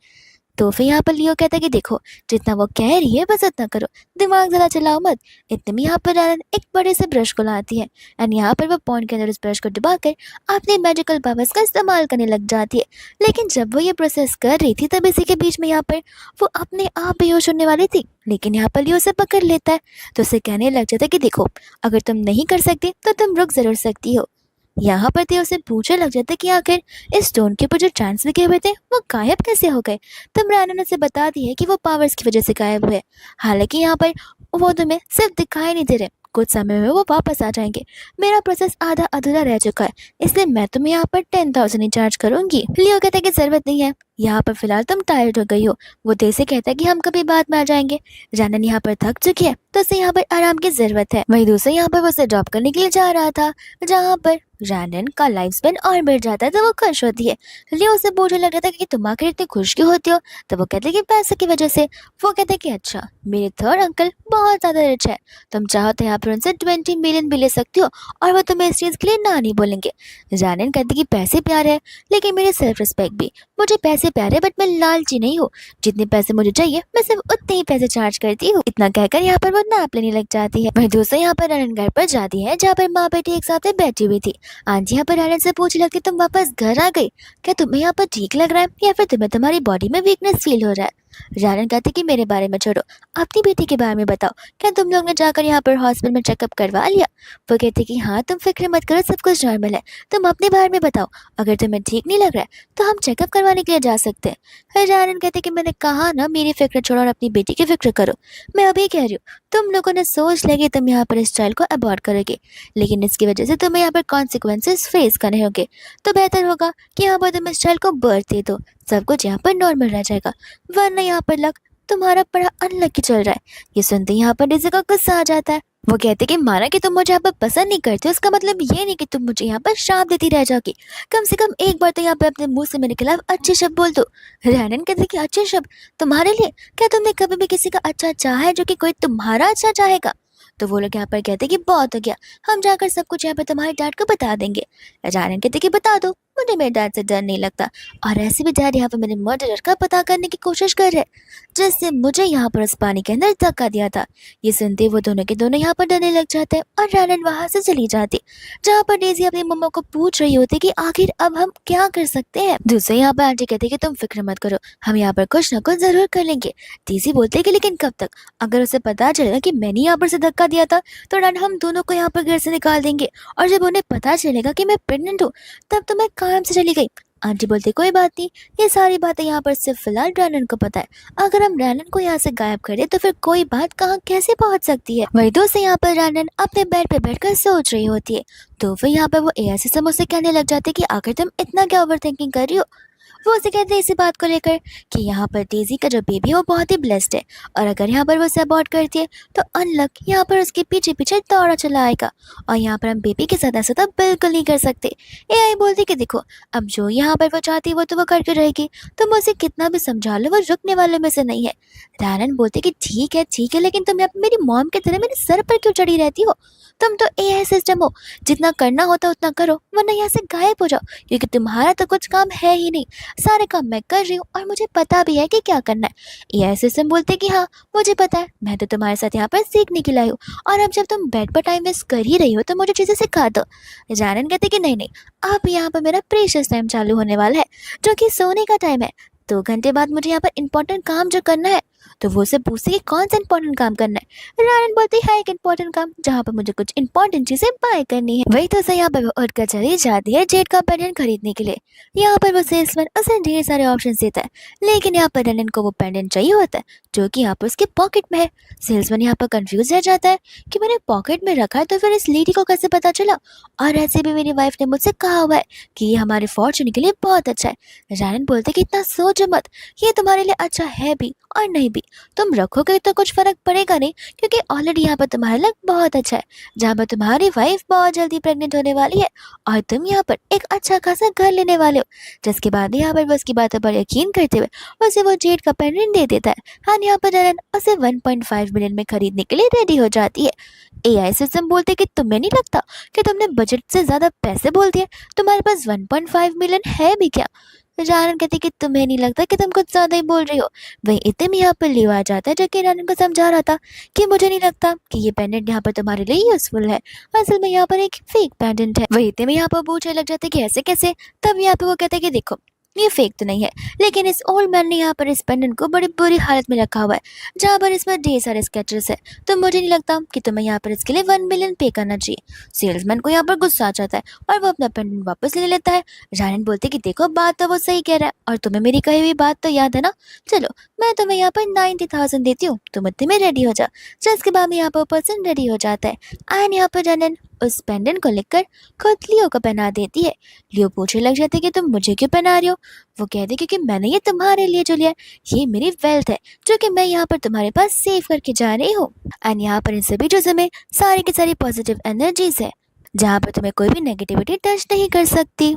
A: तो फिर यहाँ पर लियो कहता है कि देखो, जितना वो कह रही है बस उतना करो, दिमाग ज़्यादा चलाओ मत। इतने में यहाँ पर एलन एक बड़े से ब्रश को लाती है एंड यहाँ पर वो पॉन्ड के अंदर उस ब्रश को डुबाकर अपने मैजिकल पावर्स का इस्तेमाल करने लग जाती है। लेकिन जब वो ये प्रोसेस कर रही थी तब इसी के बीच में यहाँ पर वो अपने आप बेहोश होने वाली थी। लेकिन यहाँ पर लियो उसे पकड़ लेता है, तो उसे कहने लग जाता है कि देखो, अगर तुम नहीं कर सकती तो तुम रुक ज़रूर सकती हो। यहाँ पर ते उसे पूछने लग जाता है कि आखिर इस स्टोन के ऊपर जो चांस लिखे हुए थे वो गायब कैसे हो गए। तब रायना ने उसे बता दी है कि वो पावर्स की वजह से गायब हुए। हालांकि यहाँ पर वो तुम्हें सिर्फ दिखाई नहीं दे रहे, कुछ समय में वो वापस आ जाएंगे। मेरा प्रोसेस आधा अधूरा रह चुका है, इसलिए मैं तुम्हें यहाँ पर 10,000 ही चार्ज करूंगी। लियो कहता है कि जरूरत नहीं है, यहाँ पर फिलहाल तुम टायर्ड हो गई हो। वो तेज से कहता है कि हम कभी बाद में आ जाएंगे। रानन यहाँ पर थक चुकी है तो उसे यहाँ पर आराम की जरूरत है। वहीं दूसरे यहाँ पर वो उसे ड्रॉप करने के लिए जा रहा था, जहाँ पर रैनन का लाइफ स्पेन और बढ़ जाता है तो वो खुश होती है। लियो उसे पूछने लग जाता है कि तुम आखिर इतनी खुश क्यों होती हो। तो वो कहते हैं कि पैसे की वजह से। वो कहते हैं कि अच्छा, मेरे थर्ड अंकल बहुत ज़्यादा रिच है, तुम चाहो तो यहाँ पर उनसे 20 मिलियन भी ले सकती हो और वो तुम्हें इस चीज़ के लिए ना नहीं बोलेंगे। रैनन कहती कि पैसे प्यारे है लेकिन मेरे सेल्फ रिस्पेक्ट भी। मुझे पैसे प्यारे बट मैं लालची नहीं हूँ, जितने पैसे मुझे चाहिए मैं सिर्फ उतने ही पैसे चार्ज करती हूँ। इतना कहकर यहाँ पर वो नाप लेने लग जाती है। वहीं दूसरे यहाँ पर रैनन घर पर जाती है, जहाँ पर माँ बेटी एक साथ बैठी हुई थी। आंटी यहाँ पर रैनन से पूछने लगती, तुम वापस घर आ गई, क्या तुम्हें यहाँ पर ठीक लग रहा है या फिर तुम्हें तुम्हारी बॉडी में वीकनेस फील हो रहा है। रैनन कहती कि मेरे बारे में छोड़ो, अपनी बेटी के बारे में बताओ, क्या तुम लोग ने जाकर यहाँ पर हॉस्पिटल में चेकअप करवा लिया। वो कहती कि हाँ, तुम फिक्र मत करो, सब कुछ नॉर्मल है, तुम अपने बारे में बताओ, अगर तुम्हें ठीक नहीं लग रहा है तो हम चेकअप करवाने के लिए जा सकते हैं। रैनन कहते कि मैंने कहा ना, मेरी फिक्र छोड़ो और अपनी बेटी की फिक्र करो। मैं अभी कह रही हूँ, तुम लोगों ने सोच लिया कि तुम यहाँ पर इस चाइल्ड को अबॉर्ट करोगे, लेकिन इसकी वजह से तुम्हें यहाँ पर कॉन्सिक्वेंसेस फेस करने होंगे। तो बेहतर होगा कि यहाँ पर तुम इस चाइल्ड को बर्थ दे दो, सब कुछ यहाँ पर नॉर्मल रह जाएगा, वरना यहाँ पर लक तुम्हारा बड़ा अनलकी चल रहा है। ये सुनते ही यहाँ पर डेज़ी का गुस्सा आ जाता है। वो कहते कि माना कि तुम मुझे यहाँ पर पसंद नहीं करते, उसका मतलब ये नहीं कि तुम मुझे यहाँ पर श्राप देती रह जाओगी। कम से कम एक बार तो यहाँ पे अपने मुंह से मेरे खिलाफ अच्छे शब्द बोल दो। रैनन कहते कि अच्छे शब्द तुम्हारे लिए? क्या तुमने कभी भी किसी का अच्छा चाहा है जो कि कोई तुम्हारा अच्छा चाहेगा? तो वो लोग यहाँ पर कहते कि बहुत हो गया, हम जाकर सब कुछ यहाँ पर तुम्हारे डैड को बता देंगे। रैनन कहते कि बता दो, मुझे मेरे डैड से डर नहीं लगता, और ऐसे भी डैड यहाँ पर मेरे मर्डरर का पता करने की कोशिश कर रहे, जिससे मुझे यहाँ पर उस पानी के अंदर धक्का दिया था। ये सुनते वो दोनों के दोनों यहाँ पर डरने लग जाते हैं और रैनन वहां से चली जाती, जहाँ पर डेज़ी अपनी मम्मा को पूछ रही होती कि आखिर अब हम क्या कर सकते हैं। दूसरे यहाँ पर आंटी कहते कि तुम फिक्र मत करो, हम यहाँ पर कुछ ना कुछ जरूर कर लेंगे। डेज़ी बोलते कि लेकिन कब तक? अगर उसे पता चलेगा कि मैंने यहाँ पर से धक्का दिया था तो डैड हम दोनों को यहाँ पर घर से निकाल देंगे, और जब उन्हें पता चलेगा कि मैं प्रेग्नेंट हूँ तब तो मैं काम से चली गई। आंटी बोलती कोई बात नहीं, ये सारी बातें यहाँ पर सिर्फ फिलहाल रैनन को पता है, अगर हम रैनन को यहाँ से गायब कर दे तो फिर कोई बात कहाँ कैसे पहुँच सकती है। वही दोस्त यहाँ पर रैनन अपने बेड पे बैठकर सोच रही होती है, तो फिर यहाँ पर वो एआई सिस्टम उससे कहने लग जाते कि आखिर तुम इतना क्या ओवर थिंकिंग कर रही हो। वो उसे कहते हैं इसी बात को लेकर कि यहाँ पर डेज़ी का जो बेबी है वो बहुत ही ब्लेस्ड है, और अगर यहाँ पर वो उसे अबॉर्ट करती है तो अनलक यहाँ पर उसके पीछे पीछे दौड़ा चला आएगा, और यहाँ पर हम बेबी के साथ ऐसा तो बिल्कुल नहीं कर सकते। एआई बोलती कि देखो, अब जो यहाँ पर वो चाहती है वो तो वो करके रहेगी, तुम उसे कितना भी समझा लो वो रुकने वाले में से नहीं है। रैनन बोलते कि ठीक है, लेकिन तुम यहाँ पे मेरी मॉम की तरह मेरे सर पर क्यों चढ़ी रहती हो? तुम तो एआई सिस्टम हो, जितना करना होता उतना करो, वरना यहाँ से गायब हो जाओ, क्योंकि तुम्हारा तो कुछ काम है ही नहीं, सारे काम मैं कर रही हूँ और मुझे पता भी है कि क्या करना है। एआई सिस्टम बोलते कि हाँ मुझे पता है, मैं तो तुम्हारे साथ यहाँ पर सीखने के लिए आई हूँ, और अब जब तुम बेड पर टाइम वेस्ट कर ही रही हो तो मुझे चीज़ें सिखा दो। रैनन कहते कि नहीं, अब यहाँ पर मेरा प्रेशियस टाइम चालू होने वाला है, जो कि सोने का टाइम है। 2 घंटे बाद मुझे यहाँ पर इंपॉर्टेंट काम जो करना है। तो वो से पूछती कि कौन सा इंपॉर्टेंट काम करना है। रैनन बोलती है एक इंपॉर्टेंट काम, जहाँ पर मुझे कुछ इंपॉर्टेंट चीजें बाय करनी है। वही तो सही यहाँ पर वो उठकर चली जाती है जेड का पेंडेंट खरीदने के लिए। यहाँ पर वो सेल्समैन उसे ढेर सारे ऑप्शन देता है, लेकिन यहाँ पर रैनन को वो पेंडेंट चाहिए होता है जो कि यहाँ पर उसके पॉकेट में है। सेल्समैन यहाँ पर कंफ्यूज रह जाता है कि मैंने पॉकेट में रखा है तो फिर इस लेडी को कैसे पता चला, और ऐसे भी मेरी वाइफ ने मुझसे कहा हुआ है कि ये हमारे फॉर्चून के लिए बहुत अच्छा है। रैनन बोलते कि इतना सोचो मत, ये तुम्हारे लिए अच्छा है भी और नहीं भी, तुम रखोगे तो कुछ फर्क पड़ेगा नहीं, क्योंकि ऑलरेडी यहाँ पर तुम्हारा लक बहुत अच्छा है, जहाँ पर तुम्हारी वाइफ बहुत जल्दी प्रेग्नेंट होने वाली है और तुम यहाँ पर एक अच्छा खासा घर लेने वाले हो। जिसके बाद यहाँ पर वो उसकी बातों पर यकीन करते हुए उसे वो जेड का पेंडेंट दे देता है। हाँ, यहाँ पर रैनन उसे 1.5 मिलियन में खरीदने के लिए रेडी हो जाती है। एआई सिस्टम बोलते कि तुम्हें नहीं लगता कि तुमने बजट से ज्यादा पैसे बोल दिए, तुम्हारे पास 1.5 मिलियन है भी क्या? रानन कहती कि तुम्हें नहीं लगता कि तुम कुछ ज़्यादा ही बोल रही हो। वहीं इतने में यहाँ पर लियो आ जाता है जो कि रानन को समझा रहा था कि मुझे नहीं लगता कि ये पेंडेंट यहाँ पर तुम्हारे लिए यूज़फुल है। असल में यहाँ पर एक फेक पेंडेंट है। वहीं इतने में यहाँ पर पूछने लग जाते कि ऐसे कैसे? तब यहाँ पे वो कहते कि देखो ये फेक तो नहीं है, लेकिन इस ओल्ड मैन ने यहाँ पर इस पेंडेंट को बड़ी बुरी हालत में रखा हुआ है, जहाँ पर इसमें ढेर सारे स्केचेस है। तो मुझे नहीं लगता कि तुम्हें यहाँ पर इसके लिए 1 मिलियन पे करना चाहिए। सेल्समैन को यहाँ पर गुस्सा आ जाता है और वो अपना पेंडेंट वापस ले लेता है। रानन बोलती कि देखो बात तो वो सही कह रहा है और तुम्हें मेरी कही हुई बात तो याद है ना। चलो मैं तुम्हें यहाँ पर 90,000 देती हूँ, तुम इतने में रेडी हो जा। जिसके बाद में यहाँ पर पर्सन रेडी हो जाता है एंड यहाँ पर रानन उस पेंडेंट को लेकर खुद लियो को पहना देती है। लियो पूछने लग जाते कि तुम मुझे क्यों पहना रही हो? वो कहती क्योंकि मैंने ये तुम्हारे लिए जो लिया है, ये मेरी वेल्थ है जो कि मैं यहाँ पर तुम्हारे पास सेव करके जा रही हूँ। एंड यहाँ पर इन सभी चीज़ों में सारी की सारी पॉजिटिव एनर्जीज है, जहाँ पर तुम्हें कोई भी नेगेटिविटी टच नहीं कर सकती।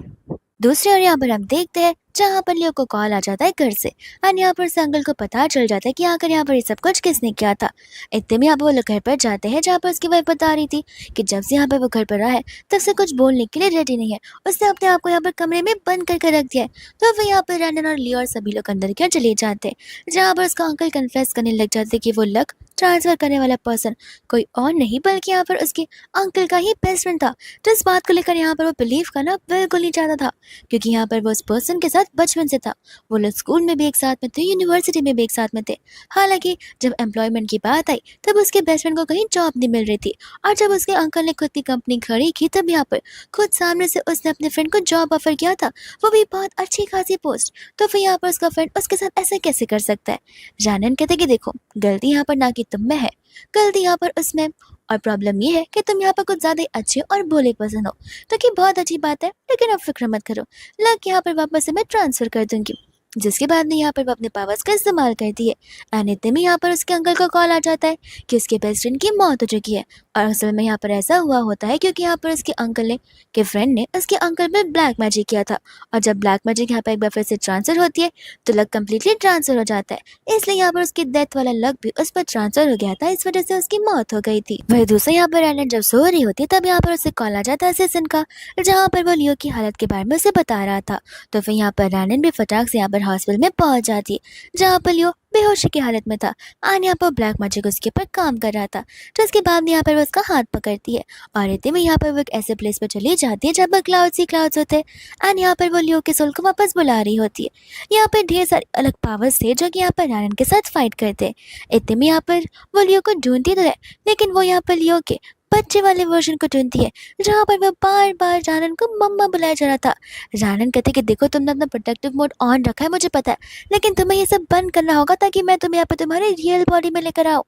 A: दूसरी ओर यहाँ पर हम देखते हैं जहाँ पर लियो को कॉल आ जाता है घर से एंड यहाँ पर अंकल को पता चल जाता है कि आखिर यहाँ पर ये सब कुछ किसने किया था। इतने में यहाँ पर वो लोग घर पर जाते हैं जहाँ पर उसकी वाइफ बता रही थी कि जब से यहाँ पर वो घर पर आया है तब से कुछ बोलने के लिए रेडी नहीं है, उसने अपने आप को यहाँ पर कमरे में बंद करके रख दिया है। तो फिर यहाँ पर रैंडन और लियो और सभी लोग अंदर की ओर चले जाते हैं, जहाँ पर उसका अंकल कन्फेस करने लग जाते कि वो लक ट्रांसफर करने वाला पर्सन कोई और नहीं बल्कि यहाँ पर उसके अंकल का ही बेस्ट फ्रेंड था। तो इस बात को लेकर यहाँ पर वो बिलीव करना बिल्कुल नहीं चाहता था, क्योंकि यहाँ पर वो उस पर्सन के साथ बचपन से था। वो लोग स्कूल में भी एक साथ में थे, यूनिवर्सिटी में भी एक साथ में थे। हालांकि जब एम्प्लॉयमेंट की बात आई तब उसके बेस्ट फ्रेंड को कहीं जॉब नहीं मिल रही थी, और जब उसके अंकल ने खुद की कंपनी खड़ी की तब यहाँ पर खुद सामने से उसने अपने फ्रेंड को जॉब ऑफर किया था, वो भी बहुत अच्छी खासी पोस्ट। तो फिर यहाँ पर उसका फ्रेंड उसके साथ ऐसा कैसे कर सकता है? जानन कहते कि देखो गलती यहाँ पर ना कि तुम में है, गलती यहाँ पर उसमें, और प्रॉब्लम ये है कि तुम यहाँ पर कुछ ज़्यादा ही अच्छे और भोले पसंद हो। तो कि बहुत अच्छी बात है, लेकिन अब फिक्र मत करो, लक यहाँ पर वापस से मैं ट्रांसफ़र कर दूंगी। जिसके बाद में यहाँ पर वो अपने पावर्स का इस्तेमाल करती है एंड इतने में यहाँ पर उसके अंकल को कॉल आ जाता है कि उसके बेस्ट फ्रेंड की मौत हो चुकी है। और असल में यहाँ पर ऐसा हुआ होता है क्योंकि यहाँ पर उसके अंकल ने के फ्रेंड ने उसके अंकल पर ब्लैक मैजिक किया था, और जब ब्लैक मैजिक यहाँ पर एक बार फिर से ट्रांसफ़र होती है तो लक कम्प्लीटली ट्रांसफ़र हो जाता है। इसलिए यहाँ पर उसकी डेथ वाला लक भी उस पर ट्रांसफ़र हो गया था, इस वजह से उसकी मौत हो गई थी। वही दूसरा यहाँ पर एलन जब सो रही होती है तब यहाँ पर उसे कॉल आ जाता है असिस्टेंट का, जहाँ पर वो लियो की हालत के बारे में उसे बता रहा था। तो फिर यहाँ पर रैनन भी फटाक से यहाँ पर हॉस्पिटल में पहुंच जाती है, जहाँ पर लियो बेहोशी की हालत में था और यहाँ पर ब्लैक मैजिक उसके ऊपर काम कर रहा था। तो उसके बाद में यहाँ पर वो उसका हाथ पकड़ती है और इतने में यहाँ पर वो एक ऐसे प्लेस पर चली जाती है जहाँ पर क्लाउड्स ही क्लाउड्स होते हैं एंड यहाँ पर वो लियो के सोल को वापस बुला रही होती है। यहाँ पर ढेर सारे अलग पावर्स थे जो कि यहाँ पर रैनन के साथ फाइट करते हैं। इतने में यहाँ पर वो लियो को ढूंढती तो है, लेकिन वो यहाँ पर लियो के बच्चे वाले वर्जन को ढूंढती है, जहाँ पर वो बार बार जानन को मम्मा बुलाया जा रहा था। जानन कहते कि देखो तुमने अपना प्रोटेक्टिव मोड ऑन रखा है मुझे पता है, लेकिन तुम्हें ये सब बंद करना होगा ताकि मैं तुम्हें यहाँ पर तुम्हारे रियल बॉडी में लेकर आऊँ।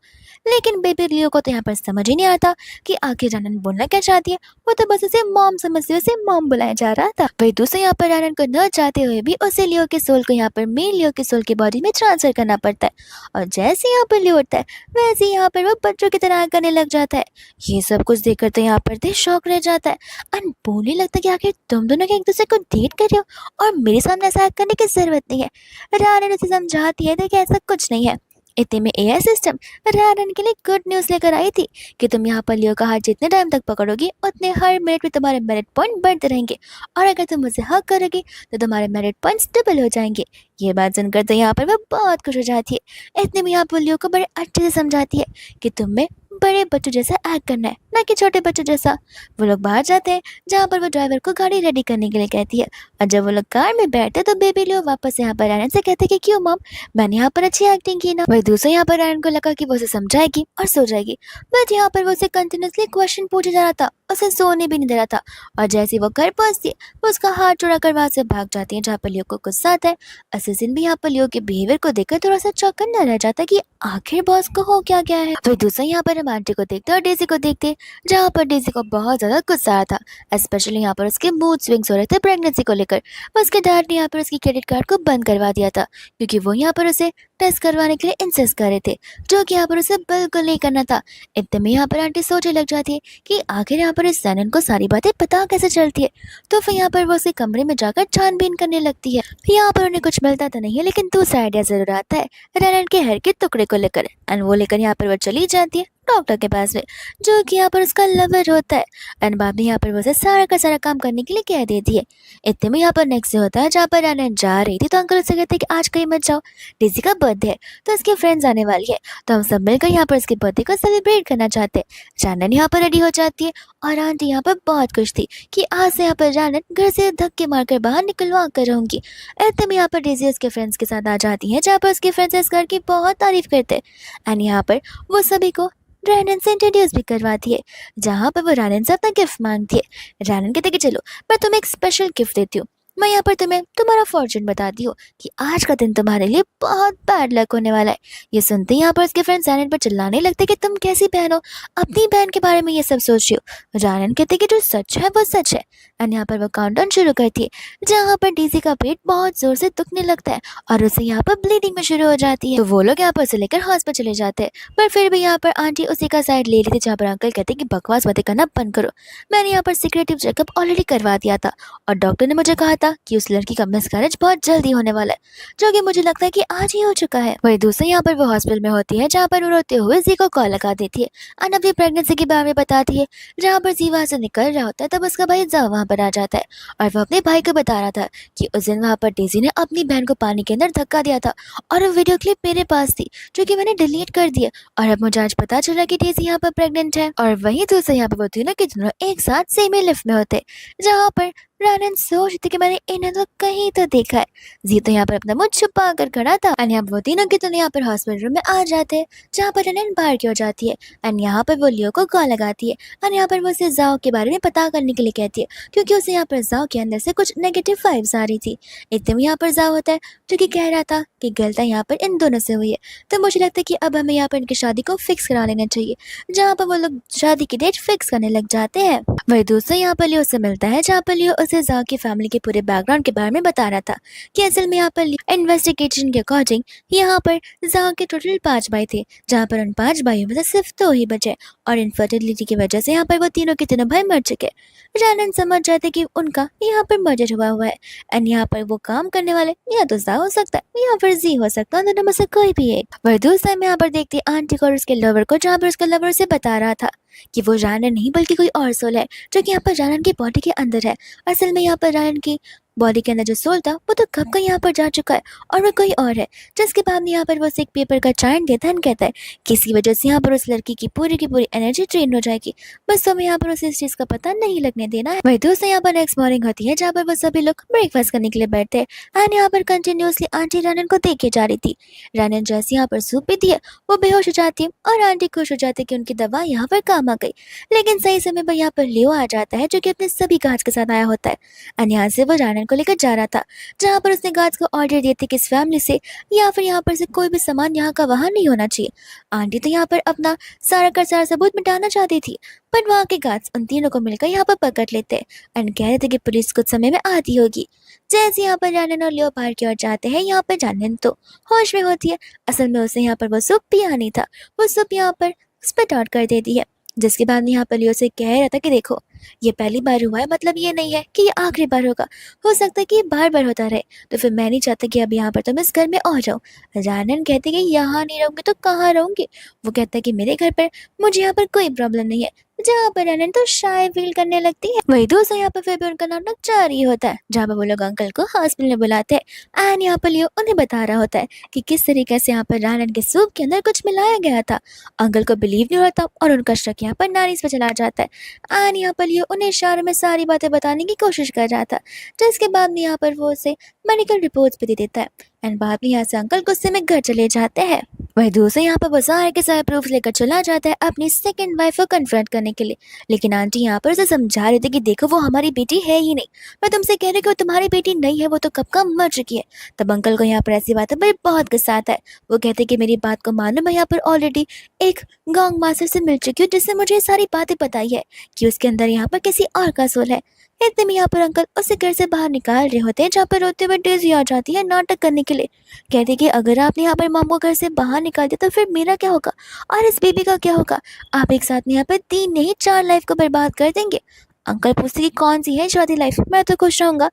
A: लेकिन बेबी लियो को तो यहाँ पर समझ ही नहीं आता कि आखिर जानन बोलना क्या चाहती है। वो तो बस उसे मॉम समझते उसे मॉम बुलाया जा रहा था। वही दूसरे यहाँ पर जानन को न चाहते हुए भी उसे लियो के सोल को यहाँ पर मेन लियो के सोल की बॉडी में ट्रांसफर करना पड़ता है, और जैसे यहाँ पर लियो उठता है वैसे यहाँ पर वो बच्चों की तरह करने लग जाता है। ये सब कुछ देखकर तो यहाँ पर दे शौक रह जाता है और बोलने लगता है कि आखिर तुम दोनों के एक दूसरे को डेट कर रहे हो और मेरे सामने ऐसा एक्ट करने की जरूरत नहीं है। रानन उसे समझाती है देखिए ऐसा कुछ नहीं है। इतने में एआई सिस्टम रानन के लिए गुड न्यूज़ लेकर आई थी कि तुम यहाँ पर लियो का हाथ जितने टाइम तक पकड़ोगी उतने हर मिनट में तुम्हारे मेरिट पॉइंट बढ़ते रहेंगे, और अगर तुम मुझे हक करोगी तो तुम्हारे मेरिट पॉइंट्स डबल हो जाएंगे। ये बात सुनकर तो यहाँ पर वो बहुत खुश हो जाती है। इतने में यहाँ पर लियो को बड़े अच्छे से समझाती है कि तुम्हें बड़े बच्चों जैसा एक्ट करना है, ना कि छोटे बच्चों जैसा। वो लोग बाहर जाते हैं जहाँ पर वो ड्राइवर को गाड़ी रेडी करने के लिए कहती है, और जब वो लोग कार में बैठते तो बेबी लियो वापस यहाँ पर रैनन से कहते कि क्यों मॉम, मैंने यहाँ पर अच्छी एक्टिंग की ना। वही दूसरा यहाँ पर रैनन को लगा कि वो उसे समझाएगी और सो जाएगी, बट यहाँ पर वो उसे कंटिन्यूसली क्वेश्चन पूछे जा रहा था, उसे सोने भी नहीं दे रहा था। और जैसे ही वो घर पहुंचती है वो उसका हाथ चुरा कर वहां से भाग जाती है, जहाँ पर लियो को गुस्सा आता है। असिस्टेंट भी यहाँ पर लियो के बिहेवियर को देखकर थोड़ा सा चौंक कर रह जाता है कि आखिर बॉस को हो क्या गया है। तो दूसरा यहाँ पर हम आंटी को देखते और डेजी को देखते, जहाँ पर डेजी को बहुत ज्यादा गुस्सा आ रहा था, स्पेशली यहाँ पर उसके मूड स्विंग्स हो रहे थे प्रेगनेंसी को लेकर। उसके डैड ने यहाँ पर उसकी क्रेडिट कार्ड को बंद करवा दिया था, क्योंकि वो यहाँ पर उसे टेस्ट करवाने के लिए इंसिस्ट कर रहे थे, जो कि यहाँ पर उसे बिल्कुल नहीं करना था। इतने में यहाँ पर आंटी सोचने लग जाती है कि आखिर यहाँ पर इस सैनन को सारी बातें पता कैसे चलती है। तो फिर यहाँ पर वो उसे कमरे में जाकर छानबीन करने लगती है। यहाँ पर उन्हें कुछ मिलता तो नहीं है, लेकिन दूसरा आइडिया जरूर आता है रैनन के हेयर के टुकड़े को लेकर, एंड वो लेकर यहाँ पर वो चली जाती है डॉक्टर के पास में, जो कि यहाँ पर उसका लवर होता है। एंड बाद में यहाँ पर वो उसे सारा का सारा काम करने के लिए कह देती है। इतने में यहाँ पर नेक्स्ट डे होता है जहाँ पर रानन जा रही थी तो अंकल उससे कहते हैं कि आज कहीं मत जाओ, डेज़ी का बर्थडे है तो उसके फ्रेंड्स आने वाली है, तो हम सब मिलकर यहाँ पर उसके बर्थडे को सेलिब्रेट करना चाहते हैं। रानन यहाँ पर रेडी हो जाती है और आंटी यहाँ पर बहुत खुश थी कि आज से यहाँ पर रानन घर से धक्के मारकर बाहर निकलवा कर रहूंगी। इतने में यहाँ पर डेज़ी उसके फ्रेंड्स के साथ आ जाती है जहाँ पर उसके फ्रेंड्स इस घर की बहुत तारीफ करते हैं। एंड यहाँ पर वो सभी को रानन से इंट्रोड्यूस भी करवाती है, जहाँ पर वो रानन से अपना गिफ्ट मांगती है। रानन कहते कि चलो मैं तुम्हें एक स्पेशल गिफ्ट देती हूँ, मैं यहाँ पर तुम्हें तुम्हारा फॉर्चून बताती हूँ कि आज का दिन तुम्हारे लिए बहुत बैड लक होने वाला है। ये सुनते ही यहाँ पर उसके फ्रेंड्स रानन पर चिल्लाने लगते कि तुम कैसी बहन हो, अपनी बहन के बारे में ये सब सोच रही हो। रानन कहते कि जो सच है वो सच है। एंड यहाँ पर वो काउंटडाउन शुरू करती है, जहाँ पर डीजी का पेट बहुत जोर से दुखने लगता है और उसे यहाँ पर ब्लीडिंग में शुरू हो जाती है। तो वो लोग यहाँ पर उसे लेकर हॉस्पिटल चले जाते हैं, पर फिर भी यहाँ पर आंटी उसी का साइड ले रही थी, जहाँ पर अंकल कहते कि बकवास बातें करना बंद करो, मैंने यहाँ पर सिक्रेटिव चेकअप ऑलरेडी करवा दिया था और डॉक्टर ने मुझे कहा था कि उस लड़की का मिसकैरेज बहुत जल्दी होने वाला है, जो कि मुझे लगता है कि आज ही हो चुका है। वही दूसरे यहाँ पर वो हॉस्पिटल में होती है, जहाँ पर वो रोते हुए जी को कॉल लगा देती है और अपनी प्रेगनेंसी के बारे में बताती है। जहाँ पर जी वहाँ से निकल रहा होता है तब उसका भाई जा वहाँ पर आ जाता है और वो अपने भाई को बता रहा था कि उस दिन वहाँ पर डेज़ी ने अपनी बहन को पानी के अंदर धक्का दिया था और वो वीडियो क्लिप मेरे पास थी, जो कि मैंने डिलीट कर दिया और अब मुझे आज पता चला कि डेज़ी यहाँ पर प्रेग्नेंट है। और वहीं दूसरे यहाँ पर वो तीनों के दोनों एक साथ सेम ही लिफ्ट में होते, जहाँ पर रानन सोचती कि मैंने इन्हें तो कहीं तो देखा है। जी तो यहाँ पर अपना मुंह छुपा कर खड़ा था। एंड यहाँ वो तीनों के दोनों यहाँ पर हॉस्पिटल रूम में आ जाते हैं, जहाँ पर रानन बाहर की हो जाती है। एंड यहाँ पर वो लियो को कॉल लगाती है और यहाँ पर वो उसे जाओ के बारे में पता करने के लिए कहती है, क्योंकि उसे यहाँ पर जाओ के अंदर से कुछ नेगेटिव वाइब्स आ रही थी। इतने में यहाँ पर जाओ होता है, जो कि कह रहा था कि गलती यहाँ पर इन दोनों से हुई है, तो मुझे लगता है कि अब हमें यहाँ पर इनकी शादी को फिक्स करा लेना चाहिए। जहाँ पर वो लोग शादी की डेट फिक्स करने लग जाते हैं। वही दूसरा यहाँ पर लियो से मिलता है, जहाँ पर लियो उसे जाओ की फैमिली के पूरे बैकग्राउंड के बारे में बता रहा था कि असल में यहाँ पर इन्वेस्टिगेशन के अकॉर्डिंग यहाँ पर जाओ के टोटल 5 भाई थे, जहाँ पर उन 5 भाइयों में से सिर्फ 2 ही बचे और इनफर्टिलिटी की वजह से यहाँ पर वो तीनों के तीनों भाई मर चुके। रानन समझ जाते कि उनका यहाँ पर मर्डर हुआ है। एंड यहाँ पर वो काम करने वाले या तो जा हो सकता है या फिर जी हो सकता है, दोनों में से कोई भी एक। वह दूसरा में यहाँ पर देखती आंटी को और उसके लवर को, जहाँ पर उसका लवर से बता रहा था कि वो रानन नहीं बल्कि कोई और सोल है, जो कि यहाँ पर रानन की बॉडी के अंदर है। असल में यहाँ पर रानन की बॉडी के अंदर जो सोल था वो तो कब का यहाँ पर जा चुका है और वो कोई और है। जिसके बाद में यहाँ पर वो उसे एक पेपर का चार्ट देता है, कहता है किसी वजह से यहाँ पर उस लड़की की पूरी एनर्जी ड्रेन हो जाएगी, बस तुम्हें यहाँ पर उसे इस चीज़ का पता नहीं लगने देना है। वही दूसरे यहाँ पर नेक्स्ट मॉर्निंग होती है, जहाँ पर वो सभी लोग ब्रेकफास्ट करने के लिए बैठते हैं एंड यहाँ पर कंटिन्यूसली आंटी रानन को देखे जा रही थी। रानन जैसे यहाँ पर सूप पीती है वो बेहोश हो जाती है और आंटी खुश हो जाती है कि उनकी दवा यहाँ पर काम आ गई। लेकिन सही समय पर यहाँ पर लियो आ जाता है, जो कि अपने सभी गार्ड्स के साथ आया होता है एंड यहाँ से वो रानन को लेकर जा रहा था, जहाँ पर उसने गार्ड्स को ऑर्डर दिए थे कि इस फैमिली से या फिर यहाँ पर से कोई भी सामान यहाँ का वहाँ नहीं होना चाहिए। आंटी तो यहाँ पर अपना सारा का सारा सबूत मिटाना चाहती थी, पर वहाँ के गार्ड्स उन तीनों को मिलकर यहाँ पर पकड़ लेते एंड कह रहे थे कि पुलिस कुछ समय में आती होगी। जैसे यहाँ पर रानन और लियो बाहर की ओर जाते हैं, यहाँ पर रानन तो होश में होती है। असल में उसे यहाँ पर वो सूप पिया नहीं था, वो सूप यहाँ पर स्पिट आउट कर देती है। जिसके बाद में यहाँ पर लियो से कह रहा था कि देखो ये पहली बार हुआ है, मतलब ये नहीं है कि ये आखिरी बार होगा, हो सकता है कि ये बार बार होता रहे, तो फिर मैं नहीं चाहता कि अब यहाँ पर तुम इस घर में और रहो। रानन कहती कि यहाँ नहीं रहूंगी तो कहाँ रहूंगी। वो कहता है कि मेरे घर पर मुझे यहाँ पर कोई प्रॉब्लम नहीं है, जहाँ पर रानन तो शाय फील करने लगती है। वही दूसरा यहाँ पर फिर भी उनका नाटक जारी होता है, जहाँ पर वो लोग अंकल को हॉस्पिटल में बुलाते हैं एंड यहाँ पर लियो उन्हें बता रहा होता है कि किस तरीके से यहाँ पर रानन के सूप के अंदर कुछ मिलाया गया था। अंकल को बिलीव नहीं होता और उनका शक यहाँ पर नारिस पे चला जाता है एंड यहाँ पर लियो उन्हें इशारों में सारी बातें बताने की कोशिश कर रहा था। जिसके बाद में यहाँ पर वो उसे मेडिकल रिपोर्ट्स भी दे देता है एंड बाद में यहाँ से अंकल गुस्से में घर चले जाते हैं। वही दूसरे यहाँ पर वो सारे के सारे प्रूफ लेकर चला जाता है अपनी सेकंड वाइफ को कन्फ्रंट करने के लिए। लेकिन आंटी यहाँ पर उसे समझा रही थी कि देखो वो हमारी बेटी है ही नहीं, मैं तुमसे कह रही कि वो तुम्हारी बेटी नहीं है, वो तो कब का मर चुकी है। तब अंकल को यहाँ पर ऐसी बात है पर बहुत गुस्सा आता है। वो कहते कि मेरी बात को मानो, मैं यहाँ पर ऑलरेडी एक गॉन्ग मास्टर से मिल चुकी हूँ, जिससे मुझे सारी बातें बताई है कि उसके अंदर यहाँ पर किसी और का सोल है। इतने में यहाँ पर अंकल उसे घर से बाहर निकाल रहे होते हैं, जहाँ पर रोते हुए डेज़ी आ जाती है नाटक करने के लिए। कहती कि अगर आपने यहाँ पर मॉम को घर से बाहर निकाल दिया तो फिर मेरा क्या होगा और इस बेबी का क्या होगा। आप एक साथ में यहाँ पर 3 नहीं 4 लाइफ को बर्बाद कर देंगे। अंकल पूछते कि कौन सी है शादी लाइफ, मैं तो खुश रहूंगा।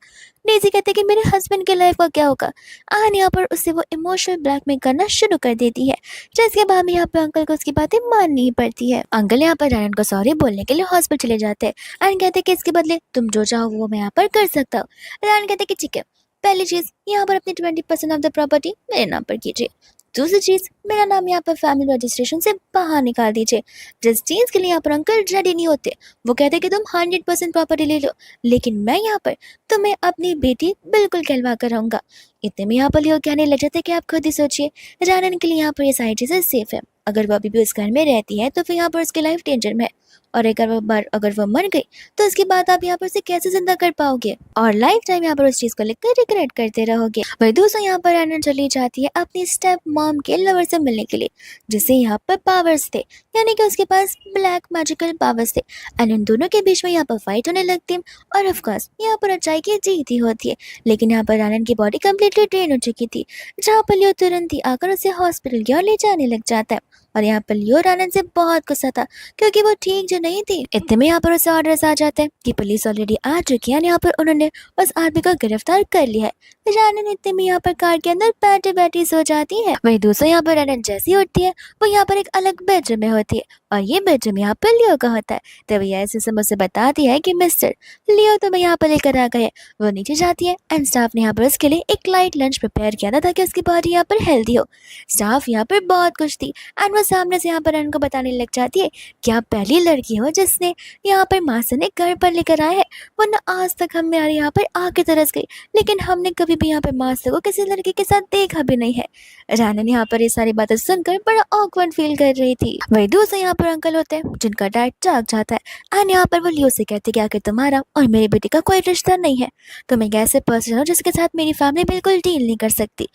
A: डेजी कहते कि मेरे हस्बैंड की लाइफ का क्या होगा। आन यहाँ पर उससे वो इमोशनल ब्लैकमेल करना शुरू कर देती है, जिसके बाद में यहाँ पे अंकल को उसकी बातें माननी ही पड़ती है। अंकल यहाँ पर रायन को सॉरी बोलने के लिए हॉस्पिटल चले जाते हैं एंड कहते कि इसके बदले तुम जो चाहो वो मैं यहाँ पर कर सकता हूँ। रायन कहते कि ठीक है, पहली चीज यहाँ पर अपनी 20% ऑफ द प्रॉपर्टी मेरे नाम पर कीजिए। दूसरी चीज, मेरा नाम यहाँ पर फैमिली रजिस्ट्रेशन से बाहर निकाल दीजिए। जिस चीज के लिए यहाँ पर अंकल रेडी नहीं होते, वो कहते कि तुम 100% प्रॉपर्टी ले लो, लेकिन मैं यहाँ पर तुम्हें अपनी बेटी बिल्कुल कहलवा कर रहूंगा। इतने में यहाँ पर लियो कहने लग जाते कि आप खुद ही सोचिए, रानन के लिए यहाँ पर ये सारी चीजें सेफ है। अगर वो अभी भी उस घर में रहती है तो फिर यहाँ पर उसकी लाइफ डेंजर में है, और अगर वो मर गई तो उसके बाद आप यहाँ पर उसे कैसे जिंदा कर पाओगे और लाइफ टाइम यहाँ पर उस चीज को लेकर रिग्रेट करते रहोगे। वही दोस्तों यहाँ पर एनन चली जाती है अपनी स्टेप मॉम के लवर से मिलने के लिए, जिसे यहाँ पर पावर्स थे, यानी कि उसके पास ब्लैक मैजिकल पावर्स थे। एंड इन दोनों के बीच में यहाँ पर फाइट होने लगती है और ऑफकोर्स यहाँ पर अच्छाई की जीत ही होती है। लेकिन यहाँ पर एनन की बॉडी कम्प्लीटली ड्रेन हो चुकी थी, जहाँ पर लियो तुरंत ही आकर उसे हॉस्पिटल की ओर ले जाने लग जाता है। और यहाँ पर लियो आनंद से बहुत गुस्सा था क्योंकि वो ठीक जो नहीं थी। इतने में यहाँ पर उसे ऑर्डर्स आ जाते हैं कि पुलिस ऑलरेडी आ चुकी है, यहाँ पर उन्होंने उस आदमी को गिरफ्तार कर लिया है। रानन इतने में यहाँ पर कार के अंदर बैठे बैठी सो जाती है। वही दूसरा यहाँ पर रानन जैसी उठती है वो यहाँ पर एक अलग बेडरूम में होती है, और ये बेडरूम यहाँ पर लियो का होता है। तभी ऐसे से मुझसे बताती है कि मिस्टर लियो तुम्हें यहाँ पर लेकर आ गए। वो नीचे जाती है एंड स्टाफ ने यहाँ पर उसके लिए एक लाइट लंच प्रिपेयर किया था ताकि उसकी बॉडी यहाँ पर हेल्दी हो। स्टाफ यहाँ पर बहुत खुश थी एंड वो सामने से यहाँ पर रन को बताने लग जाती है कि आप पहली लड़की हो जिसने यहाँ पर मास्टर ने घर पर लेकर आए हैं, वरना आज तक हमारे यहाँ पर आके तरस गई, लेकिन हमने कभी भी यहाँ पर मास्टर को किसी लड़के के साथ देखा भी नहीं है। रानन यहाँ पर ये सारी बातें सुनकर बड़ा ऑकवर्ड फील कर रही थी। वही दूसरे यहाँ पर अंकल होते हैं जिनका डैड जाग जाता है एंड यहाँ पर वो लियो से कहते कि आखिर तुम्हारा और मेरी बेटी का कोई रिश्ता नहीं है, तुम एक ऐसे पर्सन हो जिसके साथ मेरी फैमिली बिल्कुल डील नहीं कर सकती।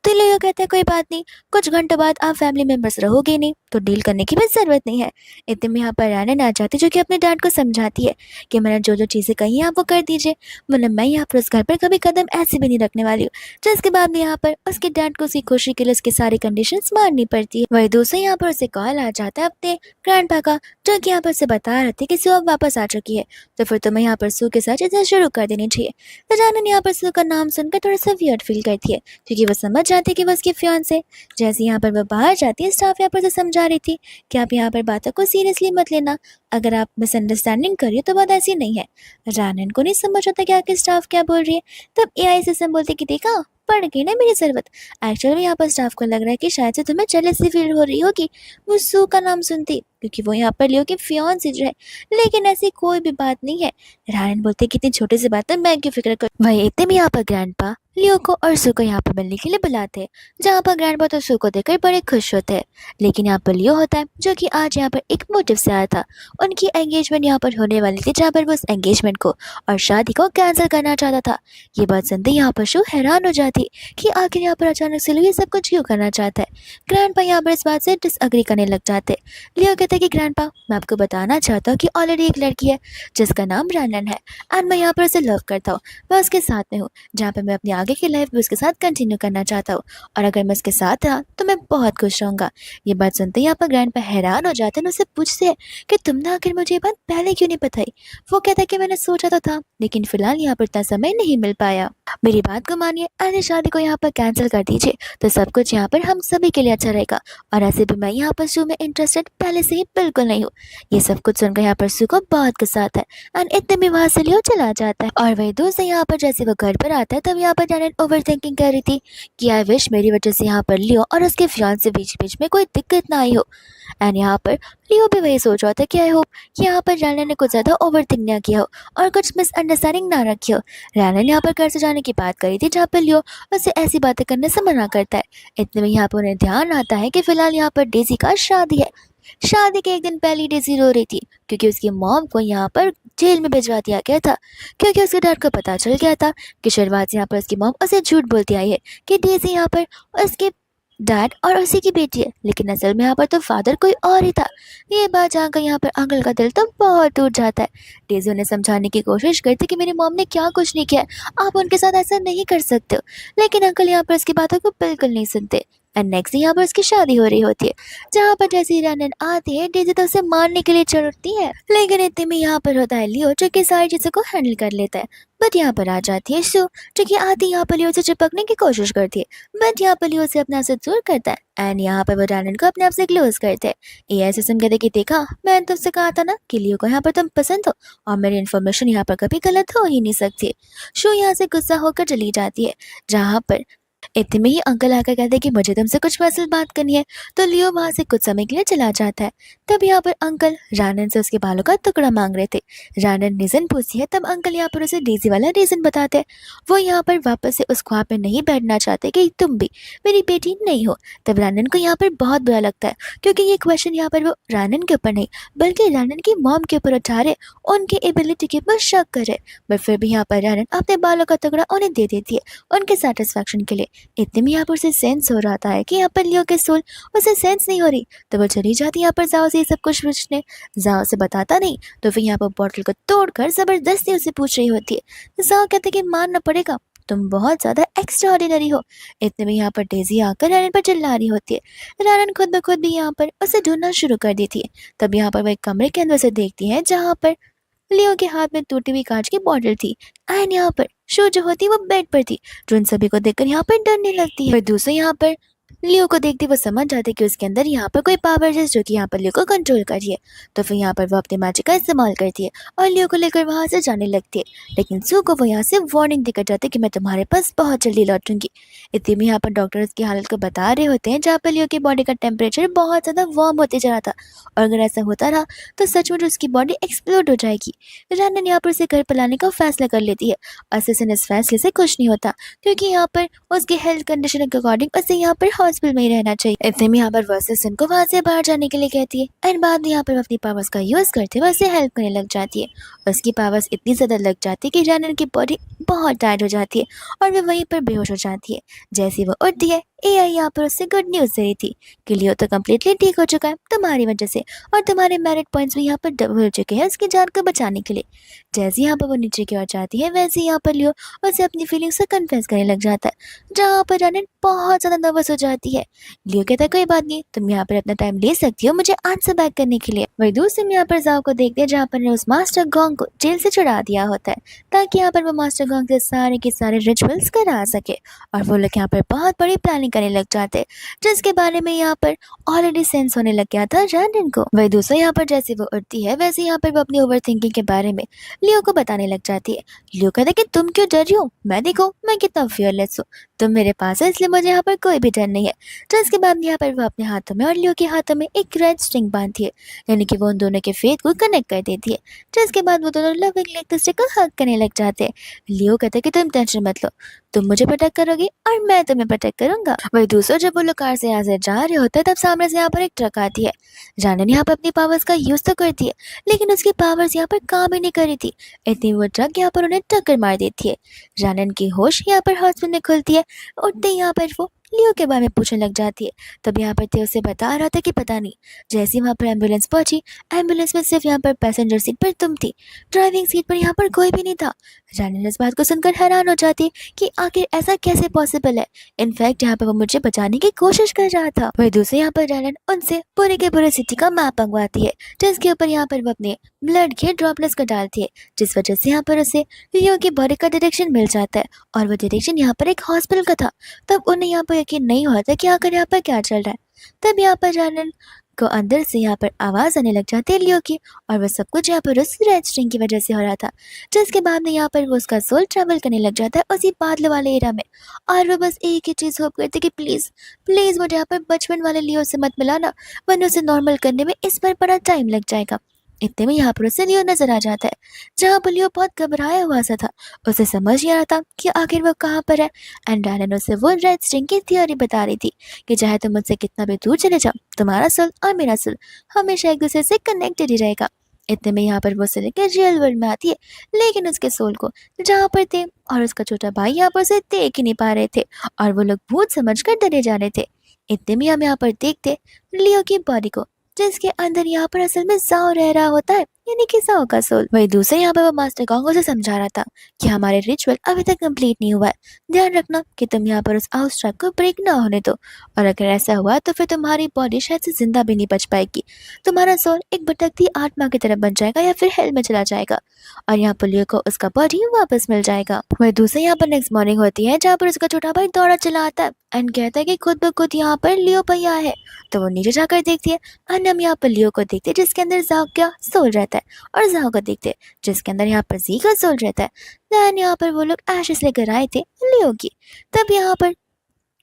A: तो लियो कहता है कोई बात नहीं, कुछ घंटों बाद आप फैमिली मेंबर्स रहोगे नहीं तो डील करने की भी जरूरत नहीं है। इतने में यहाँ पर रानन आ जाती जो कि अपने डैड को समझाती है कि मैंने जो जो चीज़ें कही हैं आप वो कर दीजिए, वरना मैं यहाँ पर उस घर पर कभी कदम ऐसे भी नहीं रखने वाली हूँ। जिसके बाद में यहाँ पर उसके डैड को उसकी खुशी के लिए उसकी सारी कंडीशंस माननी पड़ती है। वही दूसरे यहाँ पर उसे कॉल आ जाता है अपने ग्रैंडपा का, जो कि यहाँ पर उसे बता रहे थे कि सू अब वापस आ चुकी है, तो फिर तुम्हें यहाँ पर सू के साथ चीजें शुरू कर देनी चाहिए। तो रानन यहाँ पर सू का नाम सुनकर थोड़ा सा वियर्ड फील करती है क्योंकि वो समझ जाती है कि वो उसकी फियांसे। जैसे यहाँ पर वो बाहर जाती है, स्टाफ यहाँ पर उसे समझा रही थी कि आप यहाँ पर बातों को सीरियसली मत लेना, अगर आप मिसअंडरस्टैंडिंग करिए तो बात ऐसी नहीं है। रानन को नहीं समझ आता कि आखिर स्टाफ क्या बोल रही है। तब एआई सिस्टम बोलती कि देखा पड़ गई ना मेरी जरूरत। एक्चुअली यहाँ पर स्टाफ को लग रहा है कि शायद से तुम्हें जेलसी फील हो रही होगी वो सू का नाम सुनती, क्योंकि वो यहाँ पर लियो की फियांसी जो है, लेकिन ऐसी कोई भी बात नहीं है। रानन बोलते कि इतनी छोटी सी बात है मैं क्यों फिक्र कर। वही इतने में यहाँ पर ग्रैंडपा लियो को और सू को यहाँ पर मिलने के लिए बुलाते हैं, जहाँ पर ग्रैंडपा तो सू को देखकर बड़े खुश होते हैं। लेकिन यहाँ पर लियो होता है जो कि आज यहाँ पर एक मोटिव से आया था, उनकी एंगेजमेंट यहाँ पर होने वाली थी, जहाँ पर वो उस एंगेजमेंट को और शादी को कैंसिल करना चाहता था। ये बात सुनते यहाँ पर शू हैरान हो जाती कि आखिर यहाँ पर अचानक से लियो ये सब कुछ क्यों करना चाहता है। ग्रैंडपा यहाँ पर इस बात से डिसअग्री करने लग जाते। लियो कहते हैं कि ग्रैंडपा मैं आपको बताना चाहता हूँ कि ऑलरेडी एक लड़की है जिसका नाम रानन है एंड मैं यहाँ पर उसे लव करता हूँ, मैं उसके साथ में हूँ, जहाँ पर मैं अपनी आगे की लाइफ भी उसके साथ कंटिन्यू करना चाहता हूँ, और अगर मैं उसके साथ रहा तो मैं बहुत खुश रहूँगा। ये बात सुनते ही यहाँ पर ग्रैंडपा हैरान हो जाते हैं, उससे पूछते हैं कि तुमने आखिर मुझे ये बात पहले क्यों नहीं बताई। वो कहता है कि मैंने सोचा तो था लेकिन फिलहाल यहाँ पर इतना समय नहीं मिल पाया, मेरी बात को मानिए, ऐसे शादी को यहाँ पर कैंसिल कर दीजिए तो सब कुछ यहाँ पर हम सभी के लिए अच्छा रहेगा, और ऐसे भी मैं यहाँ पर शो में इंटरेस्टेड पहले से ही बिल्कुल नहीं हूँ। ये सब कुछ सुनकर यहाँ पर सू को बहुत गुस्सा आता है एंड इतने में वहाँ से लियो चला जाता है। और वही दोस्त यहाँ पर जैसे वो घर पर आता है तब यहाँ पर जानेट ओवर थिंकिंग कर रही थी कि आई विश मेरी वजह से यहाँ पर लियो और उसके फियांसे बीच बीच में कोई दिक्कत ना आई हो। एंड यहाँ पर लियो भी वही सोच रहा था कि आई होप कि यहाँ पर रैनन ने कुछ ज़्यादा ओवर थिंक ना किया हो और कुछ मिसअंडरस्टैंडिंग ना रखी हो। रैनन यहाँ पर घर से जाने की बात करी थी, जहाँ पर लियो उससे ऐसी बातें करने से मना करता है। इतने में यहाँ पर उन्हें ध्यान आता है कि फिलहाल यहाँ पर डेजी का शादी है। शादी के एक दिन पहले डेजी रो रही थी क्योंकि उसकी मॉम को यहाँ पर जेल में भिजवा दिया गया था, क्योंकि उसके डैड को पता चल गया था कि शुरुआत से यहाँ पर उसकी मॉम उसे झूठ बोलती आई है कि डेजी यहाँ पर उसके डैड और उसी की बेटी है, लेकिन असल में यहाँ पर तो फादर कोई और ही था। ये बात जानकर यहाँ पर अंकल का दिल तो बहुत टूट जाता है। डेजी उन्हें समझाने की कोशिश करती कि मेरी मॉम ने क्या कुछ नहीं किया, आप उनके साथ ऐसा नहीं कर सकते हो, लेकिन अंकल यहाँ पर उसकी बातों को बिल्कुल नहीं सुनते। एंड नेक्स्ट यहाँ पर उसकी शादी हो रही होती है, जहाँ पर जैसे ही रैनन आती है डेजी तो उसे मारने के लिए चढ़ उठती है, लेकिन इतने में यहाँ पर होता है लियो जो कि सारी चीजों को हैंडल कर लेता है। बट यहाँ पर आ जाती है सू, जो कि आती यहाँ पर लियो से चिपकने की कोशिश करती है, बट यहाँ पर लियो से अपने आप से दूर करता है एंड यहाँ पर वो रैनन को अपने आप से क्लोज करते हैं। ये ऐसे सुन कहते कि देखा मैंने तुमसे कहा था ना कि लियो को यहाँ पर तुम पसंद हो और मेरी इन्फॉर्मेशन यहाँ पर कभी गलत हो ही नहीं सकती। शू यहाँ से गुस्सा होकर चली जाती है, जहाँ पर इतने में ही अंकल आकर कहते हैं कि मुझे तुमसे कुछ पर्सनल बात करनी है, तो लियो वहां से कुछ समय के लिए चला जाता है। तब यहाँ पर अंकल रानन से उसके बालों का टुकड़ा मांग रहे थे। रानन रीजन पूछती है, तब अंकल यहाँ पर उसे डेजी वाला रीजन बताते हैं। वो यहाँ पर वापस से उस ख्वाब में नहीं बैठना चाहते कि तुम भी मेरी बेटी नहीं हो। तब रानन को यहाँ पर बहुत बुरा लगता है, क्योंकि ये क्वेश्चन यहाँ पर वो रानन के ऊपर नहीं बल्कि रानन की मॉम के ऊपर उठा रहे, उनके एबिलिटी के ऊपर शक करे। बट फिर भी यहाँ पर रानन अपने बालों का टुकड़ा उन्हें दे देती है उनके सेटिस्फेक्शन के लिए। इतने में यहाँ पर उसे सेंस हो रहा था है कि यहाँ पर लियो के सोल उसे सेंस नहीं हो रही, तो वो चली जाती है यहाँ पर जाओ से ये सब कुछ पूछने। जाओ से बताता नहीं तो फिर यहाँ पर बॉटल को तोड़कर जबरदस्ती उसे पूछ रही होती है। जाओ कहते कि मानना पड़ेगा, तुम बहुत ज्यादा एक्स्ट्रा ऑर्डिनरी हो। इतने में यहाँ पर डेजी आकर रानन पर चिल्ला रही होती है। रानन खुद ब खुद भी यहाँ पर उसे ढूंढना शुरू कर देती है। तब यहाँ पर वह एक कमरे के अंदर से देखती है, जहाँ पर लियो के हाथ में टूटी हुई कांच की बॉटल थी एंड यहाँ पर शो जो होती वो बेड पर थी, जो इन सभी को देखकर यहाँ पर डरने लगती है। फिर दूसरे यहाँ पर लियो को देखते वो समझ जाते कि उसके अंदर यहाँ पर कोई पावर है जो कि यहाँ पर लियो को कंट्रोल कर रही है। तो फिर यहाँ पर वो अपने मैजिक का इस्तेमाल करती है और लियो को लेकर वहां से जाने लगती है, लेकिन सू को वो यहाँ से वार्निंग देकर जाते कि मैं तुम्हारे पास बहुत जल्दी लौटूंगी। इतने में यहाँ पर डॉक्टर उसकी हालत को बता रहे होते हैं, जहाँ पर लियो की बॉडी का टेम्परेचर बहुत ज्यादा वार्म होते जा रहा था और अगर ऐसा होता रहा तो सच में उसकी बॉडी एक्सप्लोड हो जाएगी। रैनन यहाँ पर उसे घर पर लाने का फैसला कर लेती है। असिसन इस फैसले से खुश नहीं होता, क्योंकि यहाँ पर उसकी हेल्थ कंडीशन के अकॉर्डिंग उसे यहाँ पर हॉस्पिटल में ही रहना चाहिए। इतने में यहाँ पर वो असिसन को वहां से बाहर जाने के लिए कहती है एंड बाद में यहाँ पर वो अपनी पावर्स का यूज करते हुए उसे हेल्प करने लग जाती है। उसकी पावर्स इतनी ज्यादा लग जाती है कि रैनन की बॉडी बहुत टायर्ड हो जाती है और वो वहीं पर बेहोश हो जाती है। जैसे वो उठती है, एआई यहाँ पर उससे गुड न्यूज दे रही थी कि लियो तो कम्प्लीटली ठीक हो चुका है तुम्हारी वजह से, और तुम्हारे मेरिट पॉइंट्स भी यहाँ पर डबल हो चुके हैं उसकी जान को बचाने के लिए। जैसे यहाँ पर वो नीचे की ओर जाती है, वैसे यहाँ पर लियो उसे अपनी फीलिंग्स से कन्फेस करने लग जाता है, जहाँ पर रैनन बहुत ज्यादा नर्वस हो जाती है। लियो कहता है कोई बात नहीं, तुम यहाँ पर अपना टाइम ले सकती हो मुझे आंसर बैक करने के लिए। वही दूसरे में यहाँ पर जाओ को देखते हैं, जहाँ पर उस मास्टर गोंग को जेल से छुड़ा दिया होता है, ताकि यहाँ पर वो मास्टर गोंग से सारे के सारे रिचुअल्स करा सके। और वो लोग यहाँ पर बहुत बड़ी प्लानिंग करने लग जाते हैं, जिसके बारे में यहाँ पर ऑलरेडी सेंस होने लग गया था रैनन को। वही दूसरा यहाँ पर जैसे वो उठती है, वैसे यहाँ पर वो अपनी ओवर थिंकिंग के बारे में लियो को बताने लग जाती है। लियो कहता है कि तुम क्यों डर रही हो, मैं देखो मैं कितना फियरलेस हूँ, तुम मेरे पास है इसलिए मुझे यहाँ पर कोई भी डर नहीं है। जिसके बाद यहाँ पर वो अपने हाथों में और लियो के हाथों में एक रेड स्ट्रिंग बांधती है, यानी कि वो उन दोनों के फेथ को कनेक्ट कर देती है। जिसके बाद वो दोनों लविंगली एक दूसरे को हग करने लग जाते हैं। लियो कहता है कि तुम टेंशन मत लो, तुम मुझे प्रोटेक्ट करोगे और मैं तुम्हें प्रोटेक्ट करूंगा। वही दूसरा जब वो लोग कार से यहाँ से जा रहे होते हैं, तब सामने से यहाँ पर एक ट्रक आती है। रैनन यहाँ पर अपनी पावर्स का यूज तो करती है, लेकिन उसकी पावर्स यहाँ पर काम ही नहीं करी थी। इतनी वो ट्रक यहाँ पर उन्हें टक्कर मार देती है। रैनन की होश यहाँ पर हॉस्पिटल में खुलती है। उठते ही यहाँ पर वो लियो के बारे में पूछने लग जाती है। तब यहाँ पर थे उसे बता रहा था कि पता नहीं। जैसे ही वहाँ पर एम्बुलेंस पहुंची, एम्बुलेंस में सिर्फ यहाँ पर पैसेंजर सीट पर तुम थी, ड्राइविंग सीट पर यहाँ पर कोई भी नहीं था। रैनन इस बात को सुनकर हैरान हो जाती है कि आखिर ऐसा कैसे पॉसिबल है। इनफैक्ट यहाँ पर वो मुझे बचाने की कोशिश कर रहा था। वही दूसरे यहाँ पर रैनन उनसे पूरे के पूरे सिटी का मैप मंगवाती है, जिसके ऊपर यहाँ पर वो अपने ब्लड के ड्रॉपलेट्स को डालती है, जिस वजह से यहाँ पर उसे लियो की बॉडी का डायरेक्शन मिल जाता है और वो डायरेक्शन यहाँ पर एक हॉस्पिटल का था। तब उन्हें यहाँ पर यकीन नहीं होता कि आखिर यहाँ पर क्या चल रहा है। तब यहाँ पर रैनन को अंदर से यहाँ पर आवाज आने लग जाती है लियो की, और वह सब कुछ यहाँ पर उस रेड स्ट्रिंग की वजह से हो रहा था। जिसके बाद में यहाँ पर वो उसका सोल ट्रेवल करने लग जाता है उसी बादलों वाले एरिया में, और वो बस एक ही चीज होप करती कि प्लीज प्लीज मुझे यहाँ पर बचपन वाले लियो से मत मिलाना, वरना उसे नॉर्मल करने में इस पर बड़ा टाइम लग जाएगा। इतने में यहाँ पर उसे लियो नजर आ जाता है, जहाँ पर लियो बहुत घबराया हुआ सा था। उसे समझ नहीं आ रहा था कि आखिर वो कहाँ पर है। एंड रैनन उसे वो रेड स्ट्रिंग की थ्योरी बता रही थी कि चाहे तुम मुझसे कितना भी दूर चले जाओ, तुम्हारा सोल और मेरा सोल हमेशा एक दूसरे से कनेक्टेड ही रहेगा। इतने में यहाँ पर वो उसे लेकर रियल वर्ल्ड में आती है, लेकिन उसके सोल को जहाँ पर थे और उसका छोटा भाई यहाँ पर उसे देख ही नहीं पा रहे थे, और वो लोग भूत समझ कर डरे जा रहे थे। इतने में हम यहाँ पर देखते लियो की बॉडी को, जिसके अंदर यहाँ पर असल में जाओ रह रहा होता है। यानी कि साओ का सोल। वही दूसरे यहाँ पे वो मास्टर कॉन्गो से समझा रहा था कि हमारे रिचुअल अभी तक कंप्लीट नहीं हुआ है। ध्यान रखना कि तुम यहाँ पर उस आउस ट्रक को ब्रेक ना होने दो, और अगर ऐसा हुआ तो फिर तुम्हारी बॉडी शायद से जिंदा भी नहीं बच पाएगी। तुम्हारा सोल एक भटकती आत्मा की तरफ बन जाएगा या फिर हेल में चला जाएगा, और यहाँ पर लियो को उसका बॉडी वापस मिल जाएगा। वही दूसरे यहाँ पर नेक्स्ट मॉर्निंग होती है जहाँ पर उसका छोटा भाई दौड़ा चला आता है एंड कहता है कि खुद ब खुद यहाँ पर लियो भैया है। तो वो नीचे जाकर देखती है एंड हम यहाँ पर लियो को देखते हैं जिसके अंदर जाओ का सोल रहता है, और जाओ को देखते हैं जिसके अंदर यहाँ पर जी का सोल रहता है। देन यहाँ पर वो लोग एशेस लेकर आए थे लियो की। तब यहाँ पर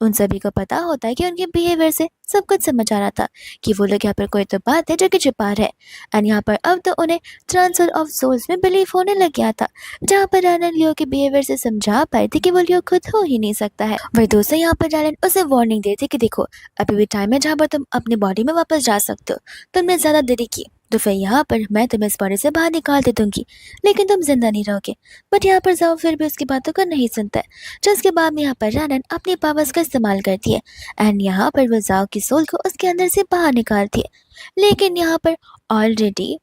A: उन सभी को पता होता है कि उनके बिहेवियर से सब कुछ समझ आ रहा था कि वो लोग यहाँ पर कोई तो बात है जो कि छुपा रहे हैं। एंड यहाँ पर अब तो उन्हें ट्रांसफर ऑफ सोल्स में बिलीव होने लग गया था, जहाँ पर रैनन लियो के बिहेवियर से समझा पाई थी कि वो लियो खुद हो ही नहीं सकता है। वही दोस्तों यहाँ पर रैनन उसे वार्निंग देती कि देखो अभी भी टाइम है जहाँ पर तुम अपनी बॉडी में वापस जा सकते हो। तुमने ज़्यादा देरी की तो फिर यहाँ पर मैं तुम्हें इस बॉडी से बाहर निकाल दे दूंगी, लेकिन तुम जिंदा नहीं रहोगे। बट यहाँ पर जाओ फिर भी उसकी बातों को नहीं सुनता है, जिसके बाद में यहाँ पर रैनन अपनी पावर्स का इस्तेमाल करती है एंड यहाँ पर वो जाओ की सोल को उसके अंदर से बाहर निकालती है। लेकिन यहाँ पर ऑलरेडी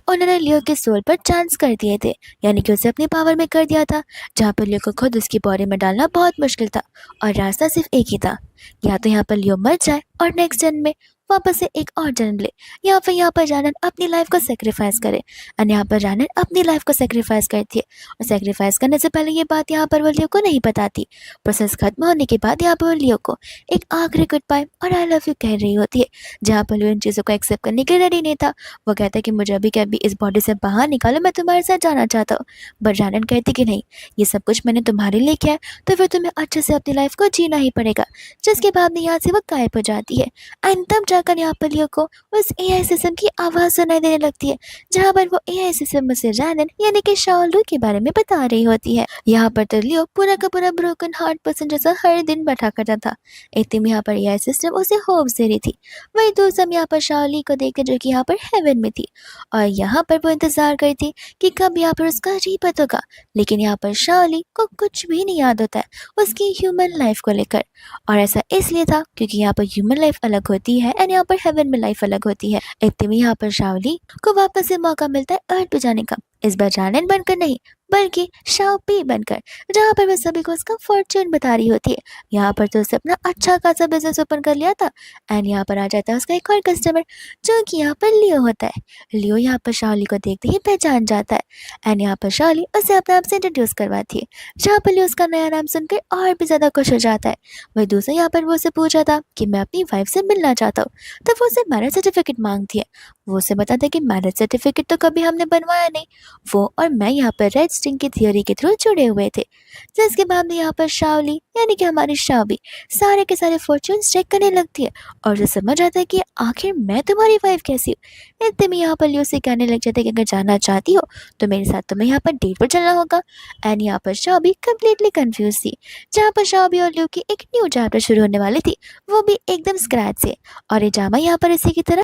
A: उन्होंने लियो के सोल पर चांस कर दिए थे, यानी कि उसे अपनी पावर में कर दिया था, जहाँ पर लियो को खुद उसकी बॉडी में डालना बहुत मुश्किल था और रास्ता सिर्फ एक ही था, या तो यहाँ पर लियो मर जाए और नेक्स्ट जन्म में वापस से एक और जन्म ले, या फिर यहाँ पर रैनन अपनी लाइफ को सेक्रीफाइस करे। एंड यहाँ पर रैनन अपनी लाइफ को सेक्रीफाइस करती है, और सेक्रीफाइस करने से पहले ये बात यहाँ पर वो लियो को नहीं बताती। प्रोसेस खत्म होने के बाद यहाँ पर वो लियो को एक आखिरी गुड बाय और आई लव यू कह रही होती है, जहाँ पर लियो इन चीज़ों को एक्सेप्ट करने के लिए रेडी नहीं था। वो कहता है कि मुझे अभी के अभी इस बॉडी से बाहर निकालो, मैं तुम्हारे साथ जाना चाहता हूँ। बट रैनन कहती कि नहीं, ये सब कुछ मैंने तुम्हारे लिए किया है तो फिर तुम्हें अच्छे से अपनी लाइफ को जीना ही पड़ेगा। जिसके बाद में यहाँ से वो गायब हो जाती है एंड तब जाकर यहाँ पर लियो को उस एआई सिस्टम की आवाज़ सुनाई देने लगती है, जहाँ पर वो एआई सिस्टम उसे रैनन यानी कि शाओलू के बारे में बता रही होती है। यहाँ पर तो लियो पूरा का पूरा ब्रोकन हार्ट पर्सन जैसा हर दिन बैठा करता था। इतने में यहाँ पर एआई सिस्टम उसे होप्स दे रही थी। वही दूसरा हम यहाँ पर शाओली को देखते जो कि यहाँ पर हेवन में थी, और यहाँ पर वो इंतजार करती कि कब यहाँ पर उसका रीबर्थ होगा। लेकिन यहाँ पर शाओली को कुछ भी नहीं याद होता है उसकी ह्यूमन लाइफ को लेकर, और ऐसा इसलिए था क्योंकि यहाँ पर ह्यूमन लाइफ अलग होती है एंड यहाँ पर हेवन में लाइफ अलग होती है। इतने में यहाँ पर शाओली को वापस से मौका मिलता है अर्थ पे जाने का, इस बार रैनन बनकर नहीं बल्कि शाओपी बनकर, जहाँ पर वह सभी को उसका फॉर्च्यून बता रही होती है। यहाँ पर तो उसने अपना अच्छा खासा बिजनेस ओपन कर लिया था एंड यहाँ पर आ जाता है उसका एक और कस्टमर जो कि यहाँ पर लियो होता है। लियो यहाँ पर शाओली को देखते ही पहचान जाता है एंड यहाँ पर शाओली उसे अपने आप से इंट्रोड्यूस करवाती है, जहाँ पर लियो उसका नया नाम सुनकर और भी ज़्यादा खुश हो जाता है। वही दूसरा यहाँ पर वो उसे पूछा था कि मैं अपनी वाइफ से मिलना चाहता हूँ, तब वो उसे मैरिज सर्टिफिकेट मांगती है। वो उसे बताता है कि मैरिज सर्टिफिकेट तो कभी हमने बनवाया नहीं, वो और मैं यहाँ पर रेड स्टिंग की थियोरी के थ्रू जुड़े हुए थे। जिसके बाद में यहाँ पर शाओली यानी कि हमारी शाओबी सारे के सारे फॉर्च्यून्स चेक करने लगती है और उसे समझ आता है कि आखिर मैं तुम्हारी वाइफ कैसी हूँ। इतने में यहाँ पर लियो से कहने लग जाता है कि अगर जाना चाहती हो तो मेरे साथ तुम्हें यहाँ पर डेट पर चलना होगा। एंड यहाँ पर शाओबी कम्प्लीटली कन्फ्यूज थी, जहाँ पर शाओबी और लियो की एक न्यू चैप्टर शुरू होने वाली थी, वो भी एकदम स्क्रैच से। और ये ड्रामा यहाँ पर इसी की तरह